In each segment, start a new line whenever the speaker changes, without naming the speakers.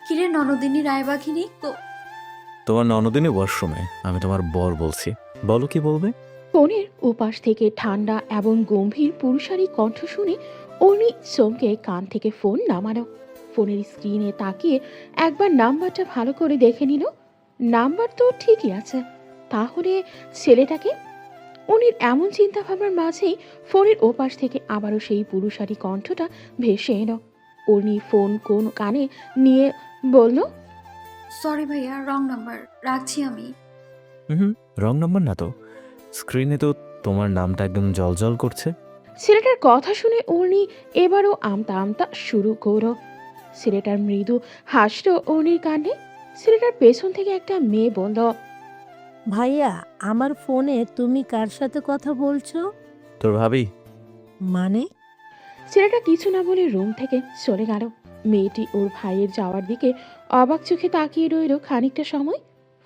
কিরে ননদিনী রায়বাঘিনী তো?
তোমার ননদিনী ওয়াশরুমে, আমি তোমার বর বলছি। বলো কি বলবে?
ফোনের ওপাশ থেকে ঠান্ডা এবং গম্ভীর পুরুষালী কণ্ঠ শুনে অর্ণি চমকে কান থেকে ফোন নামানো। ফোনের স্ক্রিনে তাকিয়ে একবার নাম্বারটা ভালো করে দেখে নিল। নাম্বার তো ঠিকই আছে, তাহলে ছেলেটাকে? উনির এমন চিন্তা ভাবনার মাঝেই ফোনের ওপাশ থেকে আবারও সেই পুরুষালী কণ্ঠটা ভেসে এলো। অর্ণি ফোন কোন কানে নিয়ে বলল,
সরি ভাইয়া, রং নাম্বার, রাখছি আমি।
হুম, রং নাম্বার না তো। স্ক্রিনে তো তোমার নামটা একদম জলজল করছে।
ছেলেটার কথা শুনে অর্ণি এবারও আমতা আমতা শুরু করো। ছেলেটার মৃদু হাসল অর্ণির কাণ্ডে। ছেলেটার পেছন থেকে একটা মেয়ে বলল,
ভাইয়া, আমার ফোনে তুমি কার সাথে কথা বলছো?
তোর ভাবি।
মানে?
ছেলেটা কিছু না বলে রুম থেকে চলে গেল। মেয়েটি ওর ভাইয়ের যাওয়ার দিকে অবাক চোখে তাকিয়ে রইল খানিকটা সময়।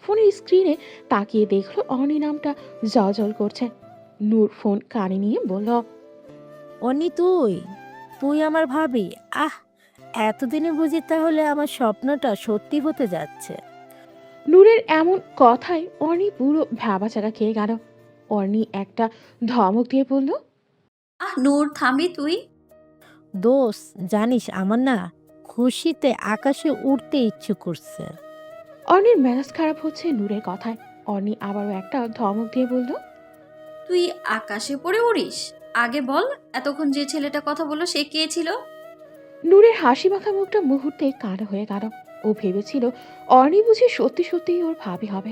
ফোনের স্ক্রিনে তাকিয়ে দেখলো অর্ণি নামটা জল করছে। নূর ফোন কানে নিয়ে বলল,
অনি, তুই তুই আমার ভাবি? আহ, এতদিনে বুঝি তাহলে আমার স্বপ্নটা সত্যি হতে যাচ্ছে।
নূরের এমন কথায় অর্ণি পুরো ভ্যাবাচাকা খেয়ে গেল। অর্ণি একটা ধমক দিয়ে বলল,
নূর থামবি তুই?
দোষ, জানিস আমার না খুশিতে আকাশে উঠতে ইচ্ছে করছে।
অর্ণির মেজাজ খারাপ হচ্ছে নূরের কথায়। অর্ণি আবারও একটা ধমক দিয়ে বলল,
তুই আকাশে পড়ে উড়িস? আগে বল, এতক্ষণ যে ছেলেটা কথা বললো সে কে ছিল?
নূরের হাসি মাখা মুখটা মুহূর্তে কালো হয়ে গেল। ও ভেবেছিল অর্ণি বুঝি সত্যি সত্যিই ওর ভাবি হবে।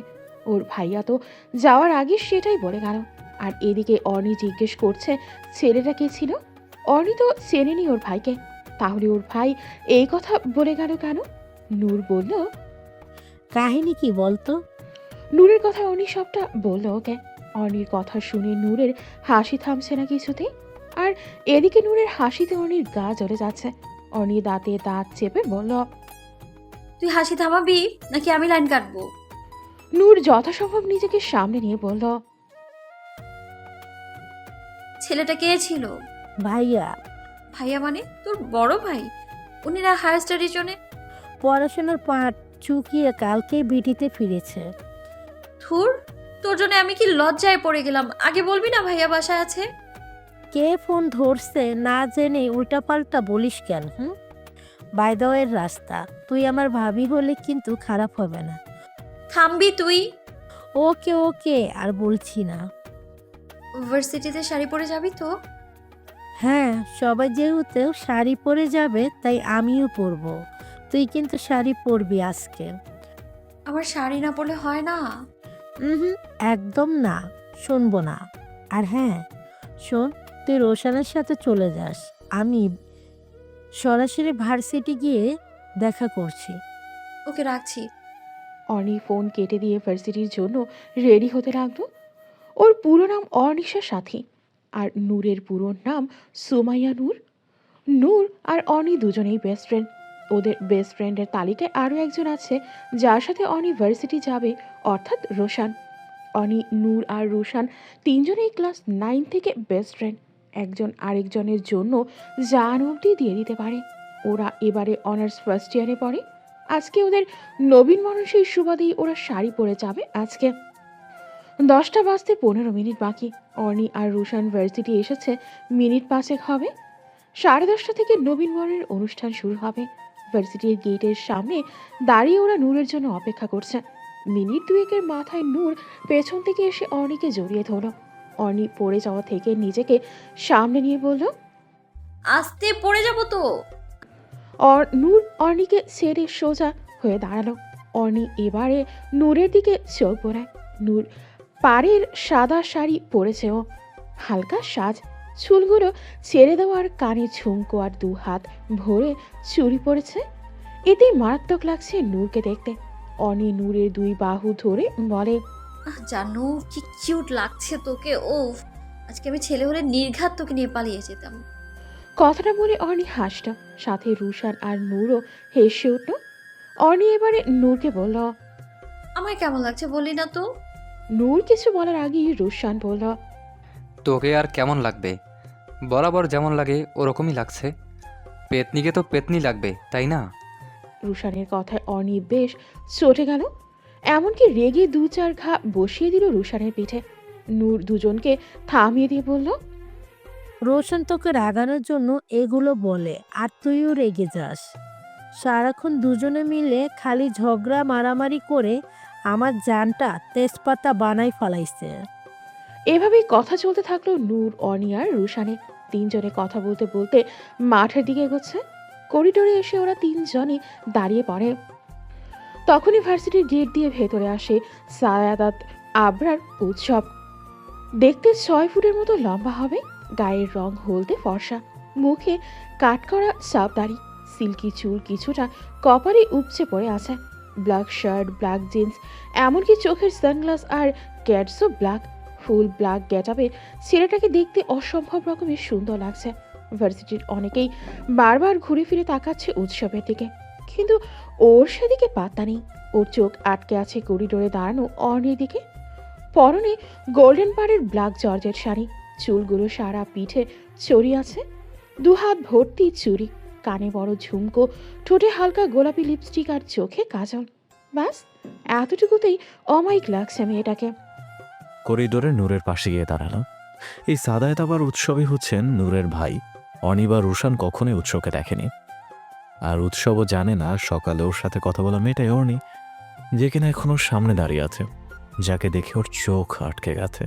ওর ভাইয়া তো যাওয়ার আগে সেটাই বলে গেল। আর এদিকে অর্ণি জিজ্ঞেস করছে ছেলেটা কে ছিল। অর্ণি তো চেনেনি ওর ভাইকে, তাহলে ওর ভাই এই কথা বলে গেল কেন? নূর বলল,
কাহিনী কি বলতো?
নূরের কথা অর্ণি সবটা বলল ওকে। অর্ণির কথা শুনে নূরের হাসি থামছে না কিছুতেই। আর এদিকে নূরের হাসিতে অর্ণির গা জ্বলে যাচ্ছে। অর্ণি দাঁতে দাঁত চেপে বলল,
তুই হাসি থামাবি নাকি আমি লাইন কাটবো?
নূর যথাসম্ভব নিজেকে সামনে নিয়ে বলল,
ছেলেটা কে ছিল?
ভাইয়া।
ভাইয়া মানে তোর বড় ভাই? উনি না হায়ার স্টাডির জন্য?
পড়াশোনার পাঠ চুকিয়ে কালকেই বিটিতে ফিরেছে।
থুর, তোর জন্য আমি কি লজ্জায় পড়ে গেলাম। আগে বলবি না ভাইয়া বাসায় আছে?
কে ফোন ধরছে না জেনে উল্টাপাল্টা বলিস কেন? বাই দ্য ওয়ের রাস্তা, তুই আমার ভাবি হলে কিন্তু খারাপ হবে না।
থামবি তুই?
ওকে ওকে, আর বলছি না।
ইউনিভার্সিটিতে শাড়ি পরে যাবি তো?
হ্যাঁ, সবাই যেহেতু শাড়ি পরে যাবে তাই আমিও পরবো। তুই কিন্তু শাড়ি পরবি আজকে।
আমার শাড়ি না পরলে হয় না?
হুম, একদম না, শুনবো না। আর হ্যাঁ শোন, তুই রোশানের সাথে চলে যাস। আমি সরাসরি ভার্সিটি গিয়ে দেখা করছি।
ওকে, রাখছি।
অর্ণি ফোন কেটে দিয়ে ভার্সিটির জন্য রেডি হতে লাগলো। ওর পুরো নাম অর্নিশা সাথী, আর নূরের পুরো নাম সুমাইয়া নূর। নূর আর অর্ণি দুজনেই বেস্ট ফ্রেন্ড। ওদের বেস্ট ফ্রেন্ডের তালিকায় আরও একজন আছে যার সাথে অর্ণি ভার্সিটি যাবে, অর্থাৎ রোশান। অনি, নূর আর রোশান তিনজনেই ক্লাস 9 থেকে বেস্ট ফ্রেন্ড। একজন আরেকজনের জন্য জান অবধি দিয়ে দিতে পারে। ওরা এবারে অনার্স ফার্স্ট ইয়ারে পড়ে। আজকে ওদের নবীন মানুষের সুবাদেই ওরা শাড়ি পরে যাবে। আজকে 10টা বাজতে 15 মিনিট বাকি। অর্ণি আর রোশান ভার্সিটি এসেছে মিনিট 5 হবে। 10:30 থেকে নবীন বরণের অনুষ্ঠান শুরু হবে। ভার্সিটির গেটের সামনে দাঁড়িয়ে ওরা নূরের জন্য অপেক্ষা করছে। মিনিট 2 মাথায় নূর পেছন থেকে এসে অর্ণিকে জড়িয়ে ধরল। অর্ণি পড়ে যাওয়া থেকে নিজেকে সামনে নিয়ে বলল,
আস্তে পড়ে যাব তো।
নূর অর্ণিকে ছেড়ে সোজা হয়ে দাঁড়ালো। অর্ণি এবারে নূরের দিকে চোখ বোলায়। নূর পাড়ের সাদা শাড়ি পরেছে, ও হালকা সাজ, চুলগুলো ছেড়ে দেওয়ার কানে ঝুমকো আর 2 হাত ভরে চুড়ি পড়েছে। এতেই মারাত্মক লাগছে নূরকে দেখতে। অনি নূরের 2 বাহু ধরে বলে,
জানো কি কিউট লাগছে তোকে। ও, আজকে আমি ছেলে হলে নির্ঘাত তোকে নিয়ে পালিয়ে যেতাম।
কথাটা বলে অর্ণি হাসল, সাথে রুশান আর নূরও হেসে উঠল। অর্ণি এবারে নূরকে বলল,
আমায় কেমন লাগছে বললি না তো?
নূর কিছু বলার আগেই রুশান বলল,
তোকে আর কেমন লাগবে? বরাবর যেমন লাগে ওরকমই লাগছে। পেতনিকে তো পেতনি লাগবে, তাই না?
রুশানের কথায় অর্ণি বেশ চটে গেল, এমনকি রেগে 2-4 ঘা বসিয়ে দিল রুশানের পিঠে। নূর দুজনকে থামিয়ে দিয়ে বলল,
রোশন তোকে রাগানোর জন্য এগুলো বলে আর তুইও রেগে যাস। সারাক্ষণ দুজনে মিলে খালি ঝগড়া মারামারি করে আমার জানটা তেজপাতা বানাই ফেলাইছে।
এভাবেই কথা চলতে থাকলো নূর, অর্ণি আর রুশানের। তিনজনে কথা বলতে বলতে মাঠের দিকে এগোচ্ছে। করিডোরে এসে ওরা তিনজনই দাঁড়িয়ে পড়ে। তখনই ভার্সিটির গেট দিয়ে ভেতরে আসে সায়াদাত আবরার। উৎসব দেখতে 6 ফুটের মতো লম্বা হবে, গায়ের রং হলদে ফর্সা, মুখে কাটকরা সাপ দাড়ি, সিল্কি চুল কিছুটা কপালে উপচে পড়ে আছে, ব্ল্যাক শার্ট, ব্ল্যাক জিন্স, এমনকি চোখের সানগ্লাস আর ক্যাটসও ব্ল্যাক। ফুল ব্ল্যাক গেটআপে ছেলেটাকে দেখতে অসম্ভব রকমের সুন্দর লাগছে। ভার্সিটির অনেকেই বারবার ঘুরে ফিরে তাকাচ্ছে উৎসবের দিকে, কিন্তু ওর সেদিকে পাত্তা নেই। ওর চোখ আটকে আছে করিডোরে দাঁড়ানো অর্ণির দিকে। পরনে গোল্ডেন পাড়ের ব্ল্যাক জর্জেট শাড়ি, চুলগুলো সারা পিঠে ছড়িয়ে আছে, 2 হাত ভর্তি চুড়ি, কানে বড় ঝুমকো, ঠোঁটে হালকা গোলাপি লিপস্টিক আর চোখে কাজল। ব্যাস এতটুকুতেই অমায়িক লাগছে মেয়েটাকে।
করিডোরে নূরের পাশে গিয়ে দাঁড়ালো। এই সাদায়েত আবার উৎসবই হচ্ছেন নূরের ভাই। অনি বা রুশান কখনোই উৎসবকে দেখেনি, আর উৎসবও জানে না সকালে ওর সাথে কথা বলা মেয়েটাই অর্ণি, যে কিনা এখন ওর সামনে দাঁড়িয়ে আছে, যাকে দেখে ওর চোখ আটকে গেছে।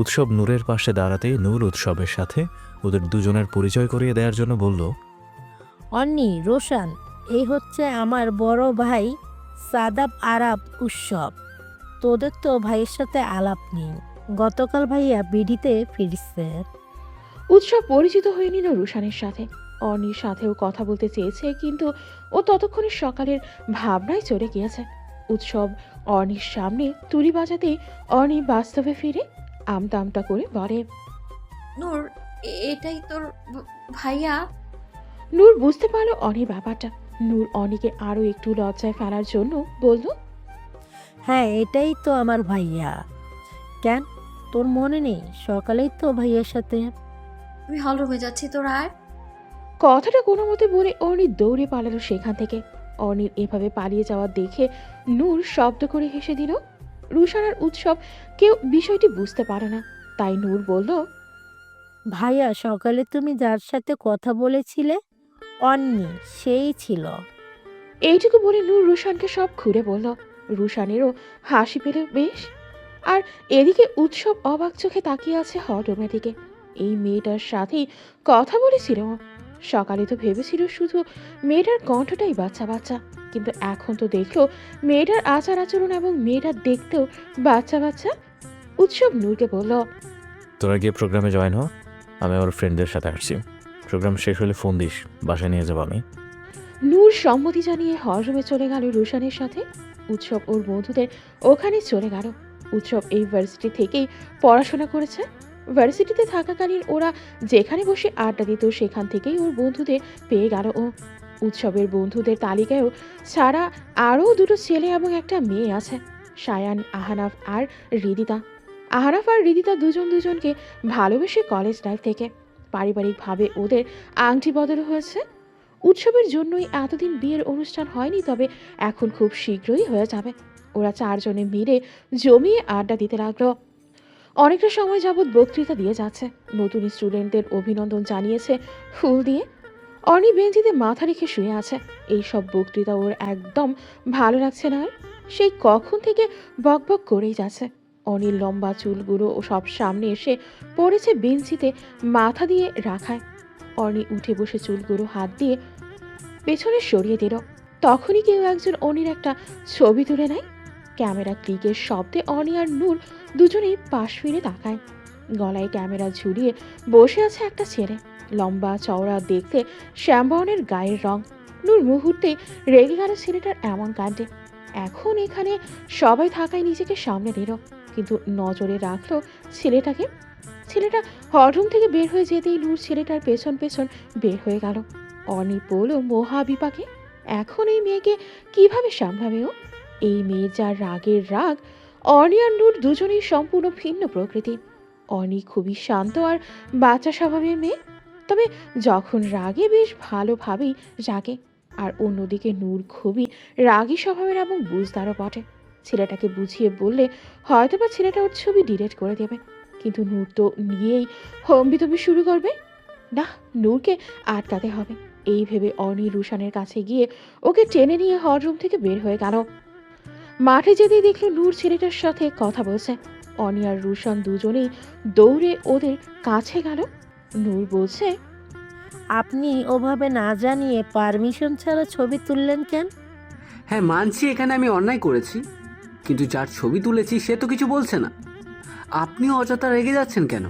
উৎসব নূরের পাশে দাঁড়াতেই নূর উৎসবের সাথে ওদের দুজনের পরিচয় করিয়ে দেওয়ার জন্য বলল,
অন্নি, রোশান, এই হচ্ছে আমার বড় ভাই সাদাব আরাব উৎসব। তোদের তো ভাইয়ের সাথে আলাপ নেই, গতকাল ভাইয়া বিডিতে ফিরছে।
উৎসব পরিচিত হয়ে নিল রুশানের সাথে। অর্ণির সাথেও কথা বলতে চেয়েছে, কিন্তু ও ততক্ষণে সকালের ভাবনায় চলে গিয়েছে। উৎসব অর্ণির সামনে তুড়ি বাজাতেই অর্ণি বাস্তবে ফিরে আমতা আমতা করে বলে,
নূর, এটাই তোর ভাইয়া?
নূর বুঝতে পারলো অর্ণির ব্যাপারটা। নূর অর্ণিকে আরো একটু লজ্জায় ফেলার জন্য বলল,
হ্যাঁ, এটাই তো আমার ভাইয়া। কেন, তোর মনে নেই সকালেই তো ভাইয়ার সাথে?
আমি হলরুমে যাচ্ছি, তোর আয়।
কথাটা কোনো মতে বলে অর্ণি দৌড়ে পালালো সেখান থেকে। অর্ণির এভাবে পালিয়ে যাওয়া দেখে নূর শব্দ করে হেসে দিল। রুশান আর উৎসব কেউ বিষয়টি বুঝতে পারে না, তাই নূর বলল,
ভাইয়া, সকালে তুমি যার সাথে কথা বলেছিলে অন্নি, সেই ছিল।
এইটুকু বলে নূর রুশানকে সব খুলে বলল। রুশানেরও হাসি পেল বেশ। আর এদিকে উৎসব অবাক চোখে তাকিয়ে আছে হলরুমের দিকে। এই মেয়েটার সাথেই কথা বলেছিল ও। সকালে তো ভেবেছিল শুধু মেয়েটার কণ্ঠটাই বাচ্চা বাচ্চা, কিন্তু এখন তো দেখলো মেয়েটার আচার আচরণ এবং মেয়েটার দেখতেও বাচ্চা বাচ্চা। উৎসব নূরকে বলল,
তোরা গিয়ে প্রোগ্রামে জয়েন হ, আমি আমার ফ্রেন্ডদের সাথে আসছি। প্রোগ্রাম শেষ হলে ফোন দিস, বাসায় নিয়ে যাবো আমি।
নূর সম্মতি জানিয়ে হলরুমে চলে গেল রুশানের সাথে। উৎসব ওর বন্ধুদের ওখানে চলে গেল। উৎসব এই ভার্সিটি থেকেই পড়াশোনা করেছে। ভার্সিটিতে থাকাকালীন ওরা যেখানে বসে আড্ডা দিত সেখান থেকেই ওর বন্ধুদের পেয়ে গেল ও। উৎসবের বন্ধুদের তালিকায়ও ছাড়া আরও 2টো ছেলে এবং একটা মেয়ে আছে, সায়ান, আহনাফ আর হৃদিতা। আহনাফ আর হৃদিতা দুজনকে ভালোবেসে কলেজ লাইফ থেকে। পারিবারিকভাবে ওদের আংটি বদল হয়েছে। উৎসবের জন্যই এতদিন বিয়ের অনুষ্ঠান হয়নি, তবে এখন খুব শীঘ্রই হয়ে যাবে। ওরা 4 জনে মিলে জমিয়ে আড্ডা দিতে লাগলো। অনেকটা সময় যাবৎ বক্তৃতা দিয়ে যাচ্ছে, নতুন স্টুডেন্টদের অভিনন্দন জানিয়েছে ফুল দিয়ে। অর্ণি বেঞ্চিতে মাথা রেখে শুয়ে আছে। এই সব বক্তৃতা ওর একদম ভালো লাগছে না। সেই কখন থেকে বকবক করেই যাচ্ছে। অর্ণির লম্বা চুলগুলো ও সব সামনে এসে পড়েছে বেঞ্চিতে মাথা দিয়ে রাখায়। অর্ণি উঠে বসে চুলগুলো হাত দিয়ে পেছনে সরিয়ে দিল। তখনই কেউ একজন অর্ণির একটা ছবি তুলে নেয়। ক্যামেরা ক্লিকের শব্দে অর্ণি আর নূর দুজনেই পাশ ফিরে তাকায়। গলায় ক্যামেরা ঝুলিয়ে বসে আছে একটা ছেলে, লম্বা চওড়া দেখতে, শ্যামবর্ণের গায়ের রং। নূর মুহূর্তে রেগে গেল ছেলেটার এমন কাণ্ডে। এখন এখানে সবাই থাকায় নিজেকে সামনে দিল, কিন্তু নজরে রাখলো ছেলেটাকে। ছেলেটা হলরুম থেকে বের হয়ে যেতেই নূর ছেলেটার পেছন পেছন বের হয়ে গেল। অর্ণি বলল মহা বিপাকে, এখন এই মেয়েকে কিভাবে সামলাবে ও? এই মেয়ে যার রাগের রাগ। অর্ণি আর নূর দুজনেই সম্পূর্ণ ভিন্ন প্রকৃতি। অর্ণি খুবই শান্ত আর বাচ্চা স্বভাবের মেয়ে, তবে যখন রাগে বেশ ভালোভাবেই রাগে। আর অন্যদিকে নূর খুবই রাগী স্বভাবের এবং বুঝদারও বটে। ছেলেটাকে বুঝিয়ে বললে হয়তোবা ছেলেটা ওর ছবি ডিলিট করে দেবে, কিন্তু নূর তো নিয়েই হম্বিতম্বি শুরু করবে। না, নূরকে আটকাতে হবে। এই ভেবে অনি রুশানের কাছে গিয়ে ওকে টেনে নিয়ে হলরুম থেকে বের হয়ে গেল। মাঠে যেতেই দেখলো নূর ছেলেটার সাথে কথা বলছে। অনি আর রুশান দুজনেই দৌড়ে ওদের কাছে গেল। নূর বলছে,
আপনি ওভাবে না জানিয়ে পারমিশন ছাড়া ছবি তুললেন কেন?
হ্যাঁ মানছি এখানে আমি অন্যায় করেছি, কিন্তু যার ছবি তুলেছি সে তো কিছু বলছে না। আপনিও অযথা রেগে যাচ্ছেন কেন?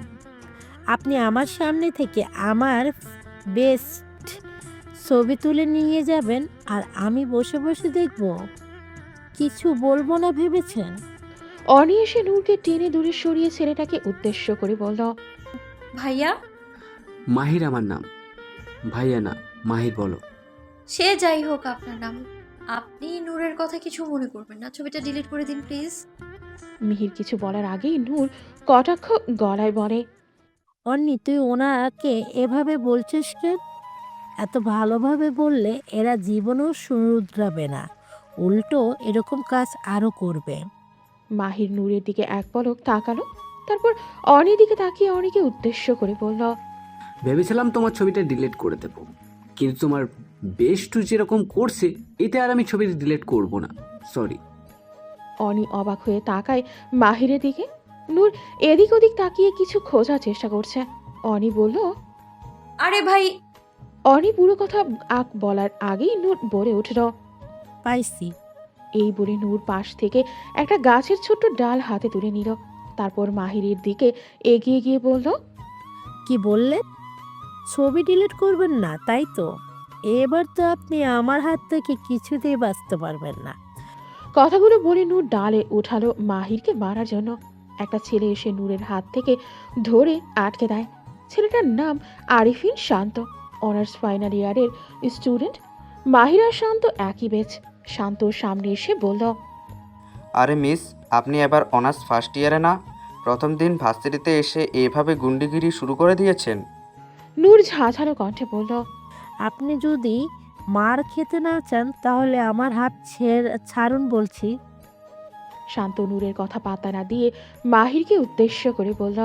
আপনি আমার সামনে থেকে আমার বেস্ট ছবি তুলে নিয়ে যাবেন আর আমি বসে বসে দেখব? কিছু বলবো না ভেবেছেন?
অনি এসে নূরকে টেনে দূরে সরিয়ে ছেলেটাকে উদ্দেশ্য করে বলল,
ভাইয়া,
মাহির আমার নাম। ভাইয়া না, মাহির বলো।
সে যাই হোক আপনার নাম, আপনি নূরের কথা কিছু মনে করবেন না, ছবিটা ডিলিট করে দিন প্লিজ।
মিহির কিছু বলার আগেই নূর কটাক্ষ গলায় বলে,
অন্নি, তুই ওনাকে এভাবে বলছিস কেন? এত ভালোভাবে বললে এরা জীবনেও শুধরাবে না, উল্টো এরকম কাজ আরও করবে।
মাহির নূরের দিকে এক পলক তাকালো, তারপর অনির দিকে তাকিয়ে অনিকে উদ্দেশ্য করে বলল,
ভেবেছিলাম তোমার ছবিটা ডিলিট করে দেবো, কিন্তু তোমার বেস্টু যেরকম করছে এতে আর আমি ছবি ডিলিট করব না, সরি।
অনি অবাক হয়ে তাকায় মাহিরের দিকে। নূর এদিক ওদিক তাকিয়ে কিছু খোঁজার চেষ্টা করছে। অনি বলল,
আরে ভাই,
অনি পুরো কথা বলার আগেই নূর বলে উঠল,
পাইছি।
এই বলে নূর পাশ থেকে একটা গাছের ছোট্ট ডাল হাতে তুলে নিল। তারপর মাহিরের দিকে এগিয়ে গিয়ে বলল,
কি বললেন? ছবি ডিলিট করবেন না তাই তো? এবার তো আপনি আমার হাত থেকে কিছুতেই বাঁচতে পারবেন না।
কথাগুলো বলে নূর ডালে উঠালো মাহিরকে মারার জন্য। একটা ছেলে এসে নূরের হাত থেকে ধরে আটকে দেয়। ছেলেটার নাম আরিফিন শান্ত, অনার্স ফাইনাল ইয়ারের স্টুডেন্ট। মাহির আর শান্ত একই বেচ। শান্তর সামনে এসে বলল,
আরে মিস, আপনি এবার অনার্স ফার্স্ট ইয়ারে না? প্রথম দিন ভার্সিটিতে এসে এভাবে গুন্ডিগিরি শুরু করে দিয়েছেন?
নূর ঝাঁঝালো কণ্ঠে বলল,
আপনি যদি মার খেতে না চান তাহলে আমার হাত ছাড়ুন বলছি।
শান্ত নূরের কথা পাত্তা না দিয়ে মাহিরকে উদ্দেশ্য করে বলল,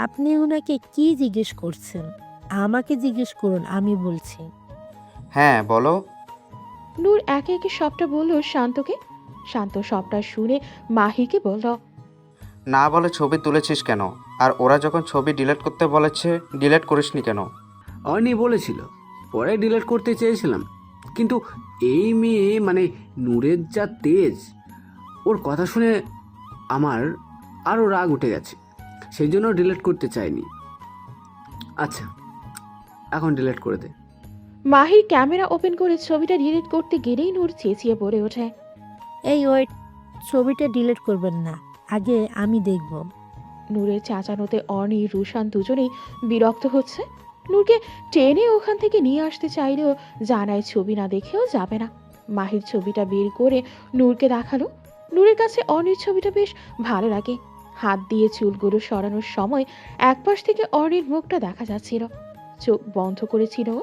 আপনি ওনাকে কি জিজ্ঞেস করছেন? আমাকে জিজ্ঞেস করুন, আমি বলছি।
হ্যাঁ বলো।
নূর একে একে সবটা বলল শান্তকে। শান্ত সবটা শুনে মাহিরকে বলল,
না বলে ছবি তুলেছিস কেন? আর ওরা যখন ছবি ডিলিট করতে বলেছে ডিলিট করিসনি কেন?
অনি বলেছিল, পরে ডিলিট করতে চেয়েছিলাম, কিন্তু এই মেয়ে মানে নূরের যা তেজ, ওর কথা শুনে আমার আরও রাগ উঠে গেছে, সেই জন্য ডিলিট করতে চাইনি। আচ্ছা, এখন ডিলিট করে দে।
মাহির ক্যামেরা ওপেন করে ছবিটা ডিলিট করতে গেলেই নূর চেঁচিয়ে পড়ে ওঠে।
এই ওয়েট, ছবিটা ডিলিট করবেন না, আগে আমি দেখব।
নূরের চাচানোতে অনি রুশান দুজনেই বিরক্ত হচ্ছে। নূরকে টেনে ওখান থেকে নিয়ে আসতে চাইলেও জানায় ছবি না দেখেও যাবে না। মাহির ছবিটা বের করে নূরকে দেখালো। নূরের কাছে অনির ছবিটা বেশ ভালো লাগে। হাত দিয়ে চুলগুলো সরানোর সময় একপাশ থেকে অনির মুখটা দেখা যাচ্ছিল। চোখ বন্ধ করেছিল ও।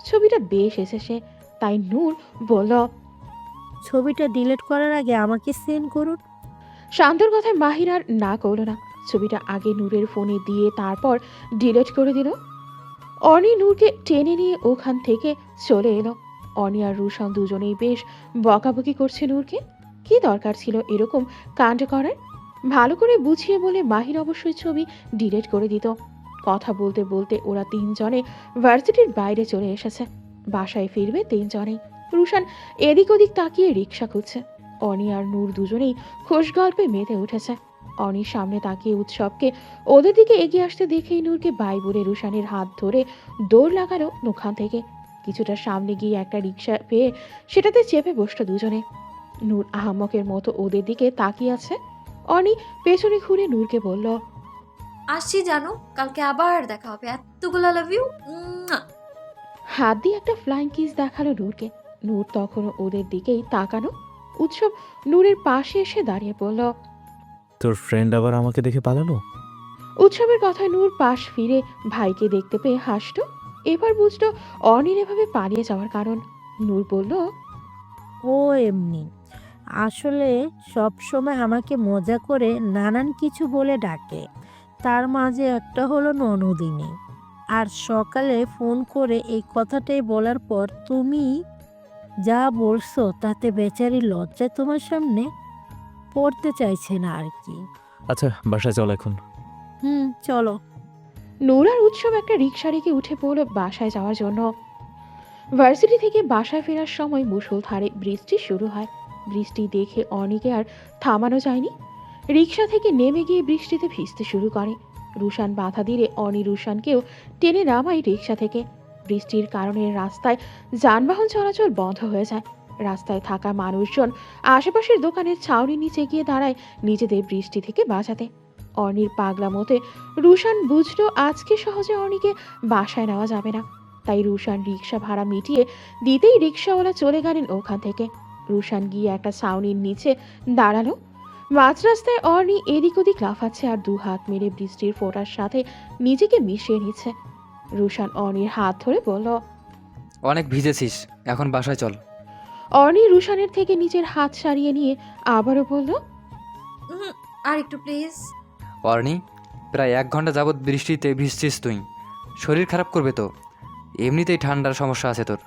ছবিটা বেশ এসেছে, তাই নূর বলল,
ছবিটা ডিলিট করার আগে আমাকে সেন্ড করুন।
শান্তর কথায় মাহির আর না করল না। ছবিটা আগে নূরের ফোনে দিয়ে তারপর ডিলিট করে দিল। অনি নূরকে টেনে নিয়ে ওখান থেকে চলে এলো। অনি আর রুশান দুজনেই বেশ বকাবকি করছে নূরকে। কি দরকার ছিল এরকম কাণ্ড করার? ভালো করে বুঝিয়ে বলে মাহির অবশ্যই ছবি ডিলিট করে দিত। কথা বলতে বলতে ওরা তিনজনে ভার্সিটির বাইরে চলে এসেছে। বাসায় ফিরবে তিনজনেই। রুশান এদিক ওদিক তাকিয়ে রিক্সা খুঁজছে। অনি আর নূর দুজনেই খোশ গল্পে মেতে উঠেছে। অনির সামনে তাকিয়ে উৎসবকে ওদের দিকে এগিয়ে আসতে দেখেই নূরকে বাই বলে রুশানের হাত ধরে দৌড় লাগালো ওখান থেকে। কিছুটা সামনে গিয়ে একটা রিক্সা পেয়ে সেটাতে চেপে বসলো দুজনে। নূর আহাম্মকের মতো ওদের দিকে তাকিয়ে আছে। অনি পেছনে ঘুরে নূরকে বলল,
আসছি জানো, কালকে আবার দেখা হবে, এতগুলো লাভ ইউ।
হাত দিয়ে একটা ফ্লাইং কিস দেখালো নূরকে। নূর তখনও ওদের দিকেই তাকানো। উৎসব নূরের পাশে এসে দাঁড়িয়ে পড়ল।
তোর ফ্রেন্ড আবার আমাকে দেখে পালালো?
উৎসবের কথায় নূর পাশ ফিরে ভাইকে দেখতে পেয়ে হাসল। এবার বুঝলো অনির এভাবে পালিয়ে যাওয়ার কারণ। নূর বলল,
ও এমনি আসলে সব সময় আমাকে মজা করে নানান কিছু বলে ডাকে, তার মাঝে একটা হলো ননদিনী। আর সকালে ফোন করে এই কথাটাই বলার পর তুমি যা বলছো তাতে বেচারি লজ্জায় তোমার সামনে পড়তে চাইছে না আর কি।
আচ্ছা বাসায় চল এখন।
চলো।
নূর আর উৎসব একটা রিক্সা রেখে উঠে পড়ল বাসায় যাওয়ার জন্য। ভার্সিটি থেকে বাসায় ফেরার সময় মুষলধারে বৃষ্টি শুরু হয়। বৃষ্টি দেখে অনিকে আর থামানো যায়নি। রিক্সা থেকে নেমে গিয়ে বৃষ্টিতে ভিজতে শুরু করে। রুশান বাধা দিলে অনি রুশানকেও টেনে নামায় রিক্সা থেকে। বৃষ্টির কারণে রাস্তায় যানবাহন চলাচল বন্ধ হয়ে যায়। রাস্তায় থাকা মানুষজন আশেপাশের দোকানের ছাউনির নিচে গিয়ে দাঁড়ায় নিজেদের বৃষ্টি থেকে বাঁচাতে। অনির পাগলা মতে রুশান বুঝলো আজকে সহজে অনিকে বাসায় নেওয়া যাবে না। তাই রুশান রিক্সা ভাড়া মিটিয়ে দিতেই রিক্সাওয়ালা চলে গেলেন ওখান থেকে। রুশান গিয়ে একটা ছাউনির নিচে দাঁড়ালো। মাঝ রাস্তায় অর্নি এদিক ওদিক লাফাচ্ছে আর দু হাত মেরে বৃষ্টির ফোঁটার সাথে নিজেকে মিশিয়ে নিচ্ছে। রুশান অর্নির হাত ধরে বলল,
অনেক ভিজেছিস, এখন বাসায় চল।
অর্নি রুশানের থেকে নিজের হাত সারিয়ে নিয়ে আবারও বলল,
আর একটু প্লিজ।
অর্নি, প্রায় 1 ঘন্টা যাবৎ বৃষ্টিতে ভিজছিস তুই, শরীর খারাপ করবে তো। এমনিতেই ঠান্ডার সমস্যা আছে তোর।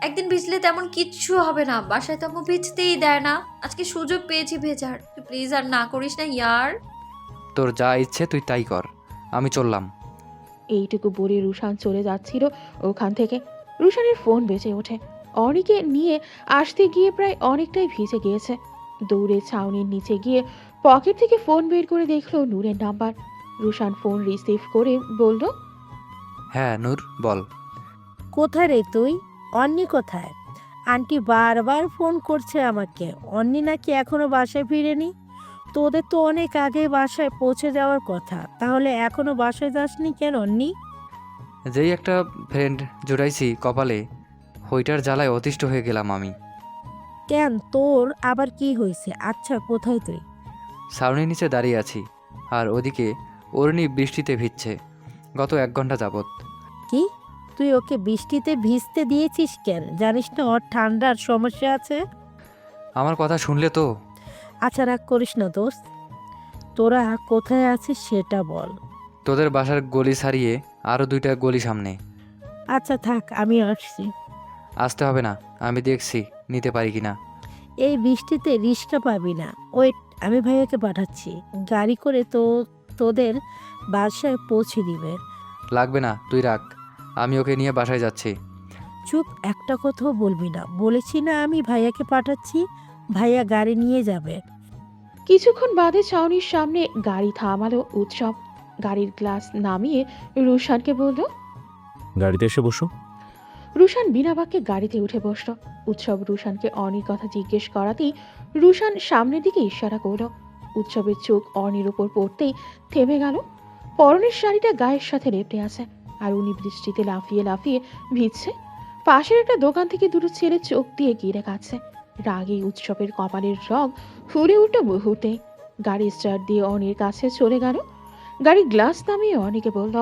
একদিন ভিজলে তেমন কিচ্ছু হবে না, বাসায় তো আম্মু ভিজতেই দেয় না। আজকে সুযোগ পেয়েছি ভেজার, তুই প্লিজ আর না করিস না ইয়ার।
তোর যা ইচ্ছে তুই তাই কর, আমি চললাম।
এইটুকু বলে রুশান চলে যাচ্ছিল ওখান থেকে। রুশানের ফোন বেজে ওঠে। অনিকে নিয়ে আসতে গিয়ে প্রায় অনেকটাই ভিজে গিয়েছে। দৌড়ে ছাউনির নিচে গিয়ে পকেট থেকে ফোন বের করে দেখলো নূরের নাম্বার। রুশান ফোন রিসিভ করে বলল,
হ্যাঁ নূর, বল।
কোথায় রে তুই? অন্নি কোথায়? আন্টি বারবার ফোন করছে আমাকে, অন্নি নাকি এখনো বাসায় ফিরেনি। তোদের তো অনেক আগে বাসায় পৌঁছে যাওয়ার কথা, তাহলে এখনো বাসায় যাসনি কেন অন্নি?
যেই একটা ফ্রেন্ড জোড়াইছি কপালে, হইটার জ্বালায় অতিষ্ঠ হয়ে গেলাম আমি।
কেন, তোর আবার কি হয়েছে? আচ্ছা কোথায় তুই?
ছাউনির নিচে দাঁড়িয়ে আছি, আর ওদিকে অরুণী বৃষ্টিতে ভিজছে গত 1 ঘন্টা যাবৎ।
কি, তুই ওকে বৃষ্টিতে ভিজতে দিয়েছিস কেন? জানিস না ওর ঠান্ডার সমস্যা আছে?
আমার কথা শুনলে তো।
আচ্ছা রাগ করিস না দোস্ত, তোরা কোথায় আছিস সেটা বল।
তোদের বাসার গলি ছাড়িয়ে আরও 2টা গলি সামনে।
আচ্ছা থাক, আমি আসছি।
আসতে হবে না, আমি দেখছি নিতে পারি কিনা।
এই বৃষ্টিতে রিক্সা পাবি না। ওয়েট, আমি ভাইয়াকে পাঠাচ্ছি, গাড়ি করে তোদের বাসায় পৌঁছে দিবে।
লাগবে না, তুই রাখ, আমি ওকে নিয়ে বাসায় যাচ্ছি।
চুপ, একটা কথাও বলবি না। বলেছি না আমি ভাইয়াকে পাঠাচ্ছি, ভাইয়া গাড়ি নিয়ে যাবে।
কিছুক্ষণ বাদে ছাউনির সামনে গাড়ি থামালো উৎসব। গাড়ির গ্লাস নামিয়ে রুশানকে বলল।
গাড়িতে এসে বসো।
রুশান বিনা বাক্যে গাড়িতে উঠে বসল। উৎসব রুশানকে অনির কথা জিজ্ঞেস করাতেই রুশান সামনের দিকে ইশারা করল। উৎসবের চোখ অনির ওপর পড়তেই থেমে গেল। পরনের শাড়িটা গায়ের সাথে লেপটে আছে, আর উনি বৃষ্টিতে লাফিয়ে লাফিয়ে ভিজছে। পাশের একটা দোকান থেকে দুটো ছেলে চোখ দিয়ে গিরে কাটছে। রাগে উৎসবের কপালের রং ফুলে উঠল মুহূর্তে। গাড়ি স্টার্ট দিয়ে অনির কাছে চলে গেল। গাড়ির গ্লাস নামিয়ে অনিকে বলল।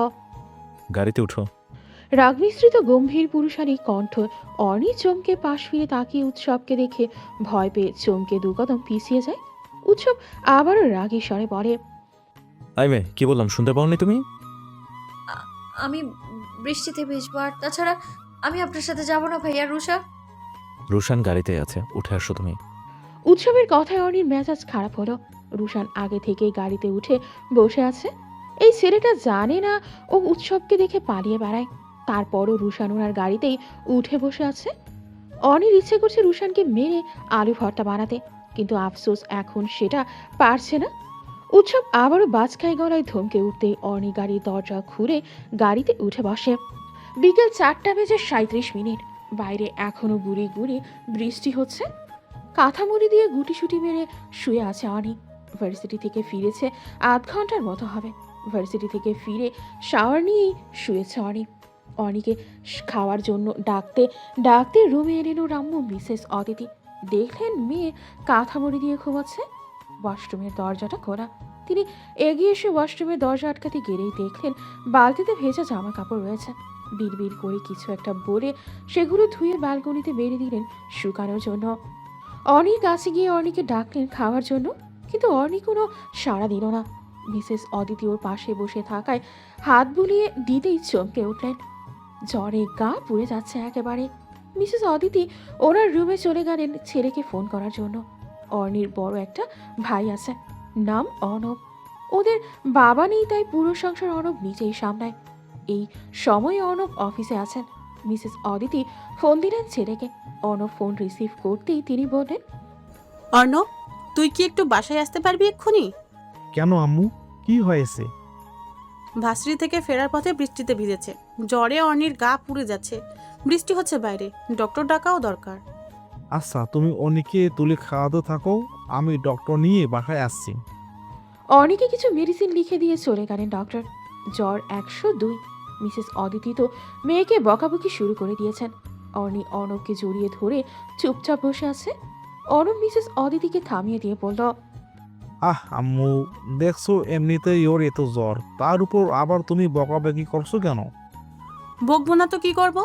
গাড়িতে উঠো।
রাগ মিশ্রিত গম্ভীর পুরুষালী কণ্ঠ। অনি চমকে পাশ ফিরে তাকিয়ে উৎসবকে দেখে ভয় পেয়ে চমকে 2 কদম পিছিয়ে যায়। উৎসব আবারও রাগী স্বরে বলে,
আই মে, কি বললাম শুনতে পাওনি তুমি?
আমি বৃষ্টিতে ভিজবো, আর তাছাড়া আমি আপনার সাথে যাব না ভাইয়া।
রুশান গাড়িতে আছে, উঠে আসো তুমি।
উৎসবের কথায় অনির মেজাজ খারাপ হলো। রুশান আগে থেকেই গাড়িতে উঠে বসে আছে। এই ছেলেটা জানে না ও উৎসবকে দেখে পালিয়ে বেড়ায়। তারপরও রুশান ওনার গাড়িতেই উঠে বসে আছে। অনির ইচ্ছে করছে রুশানকে মেরে আলু ভর্তা বানাতে, কিন্তু আফসোস এখন সেটা পারছে না। উৎসব আবারও বাজখাই গলায় ধমকে উঠতেই অনি গাড়ির দরজা খুলে গাড়িতে উঠে বসে। বিকেল 4:37। বাইরে এখনো গুড়ি গুড়ি বৃষ্টি হচ্ছে। কাঁথা মুড়ি দিয়ে গুটিসুটি মেরে শুয়ে আছে অনি। ভার্সিটি থেকে ফিরেছে 8 ঘন্টার মতো হবে। ভার্সিটি থেকে ফিরে শাওয়ার নিয়েই শুয়েছে অনি। অনিকে খাওয়ার জন্য ডাকতে ডাকতে রুমে এলেন ওর আম্মু মিসেস অদিতি। দেখলেন মেয়ে কাঁথা মুড়ি দিয়ে ঘুমাচ্ছে। ওয়াশরুমের দরজাটা খোলা। তিনি এগিয়ে এসে ওয়াশরুমের দরজা আটকাতে গেলেই দেখলেন বালতিতে ভেজা জামা কাপড় রয়েছে। বিড়বিড় করে কিছু একটা বলে সেগুলো ধুয়ে ব্যালকনিতে বেরিয়ে দিলেন শুকানোর জন্য। অনির কাছে গিয়ে অর্ণিকে ডাকলেন খাওয়ার জন্য, কিন্তু অর্ণি কোনো সাড়া দিল না। মিসেস অদিতি ওর পাশে বসে থাকায় হাত বুলিয়ে দিতেই চমকে উঠলেন। জ্বরে গা পুড়ে যাচ্ছে একেবারে। মিসেস অদিতি ওনার রুমে চলে গেলেন ছেলেকে ফোন করার জন্য। অর্ণির বড় একটা ভাই আছে, নাম অর্ণব। ওদের বাবা নেই, তাই পুরো সংসার অর্ণব নিজেই সামলায়। এই সময় অর্ণব অফিসে আছেন। মিসেস অদিতি ফোন দিলেন ছেলেকে। অর্ণব ফোন রিসিভ করতেই তিনি বললেন,
অর্ণব, তুই কি একটু বাসায় আসতে পারবি এক্ষুনি?
কেন আম্মু, কি হয়েছে?
ভার্সিটি থেকে ফেরার পথে বৃষ্টিতে ভিজেছে, জ্বরে অর্ণির গা পুড়ে যাচ্ছে। বৃষ্টি হচ্ছে বাইরে, ডক্টর ডাকাও দরকার।
আচ্ছা, তুমি অনেকে তুলে খাওয়াতে থাকো, আমি ডক্টর নিয়ে বাসায় আসছি।
অর্ণিকে কিছু মেডিসিন লিখে দিয়ে চলে গেলেন ডক্টর। জ্বর 102। মিসেস অদিতি তো মেয়েকে বকাবকি শুরু করে দিয়েছেন। অর্ণি অর্ণবকে জড়িয়ে ধরে চুপচাপ বসে আছে। অর্ণব মিসেস অদিতিকে থামিয়ে দিয়ে বলল,
আম্মু, দেখছো এমনিতেই ওর এত জ্বর, তার উপর আবার তুমি বকাবকি করছো কেন?
বকবো না তো কি করব?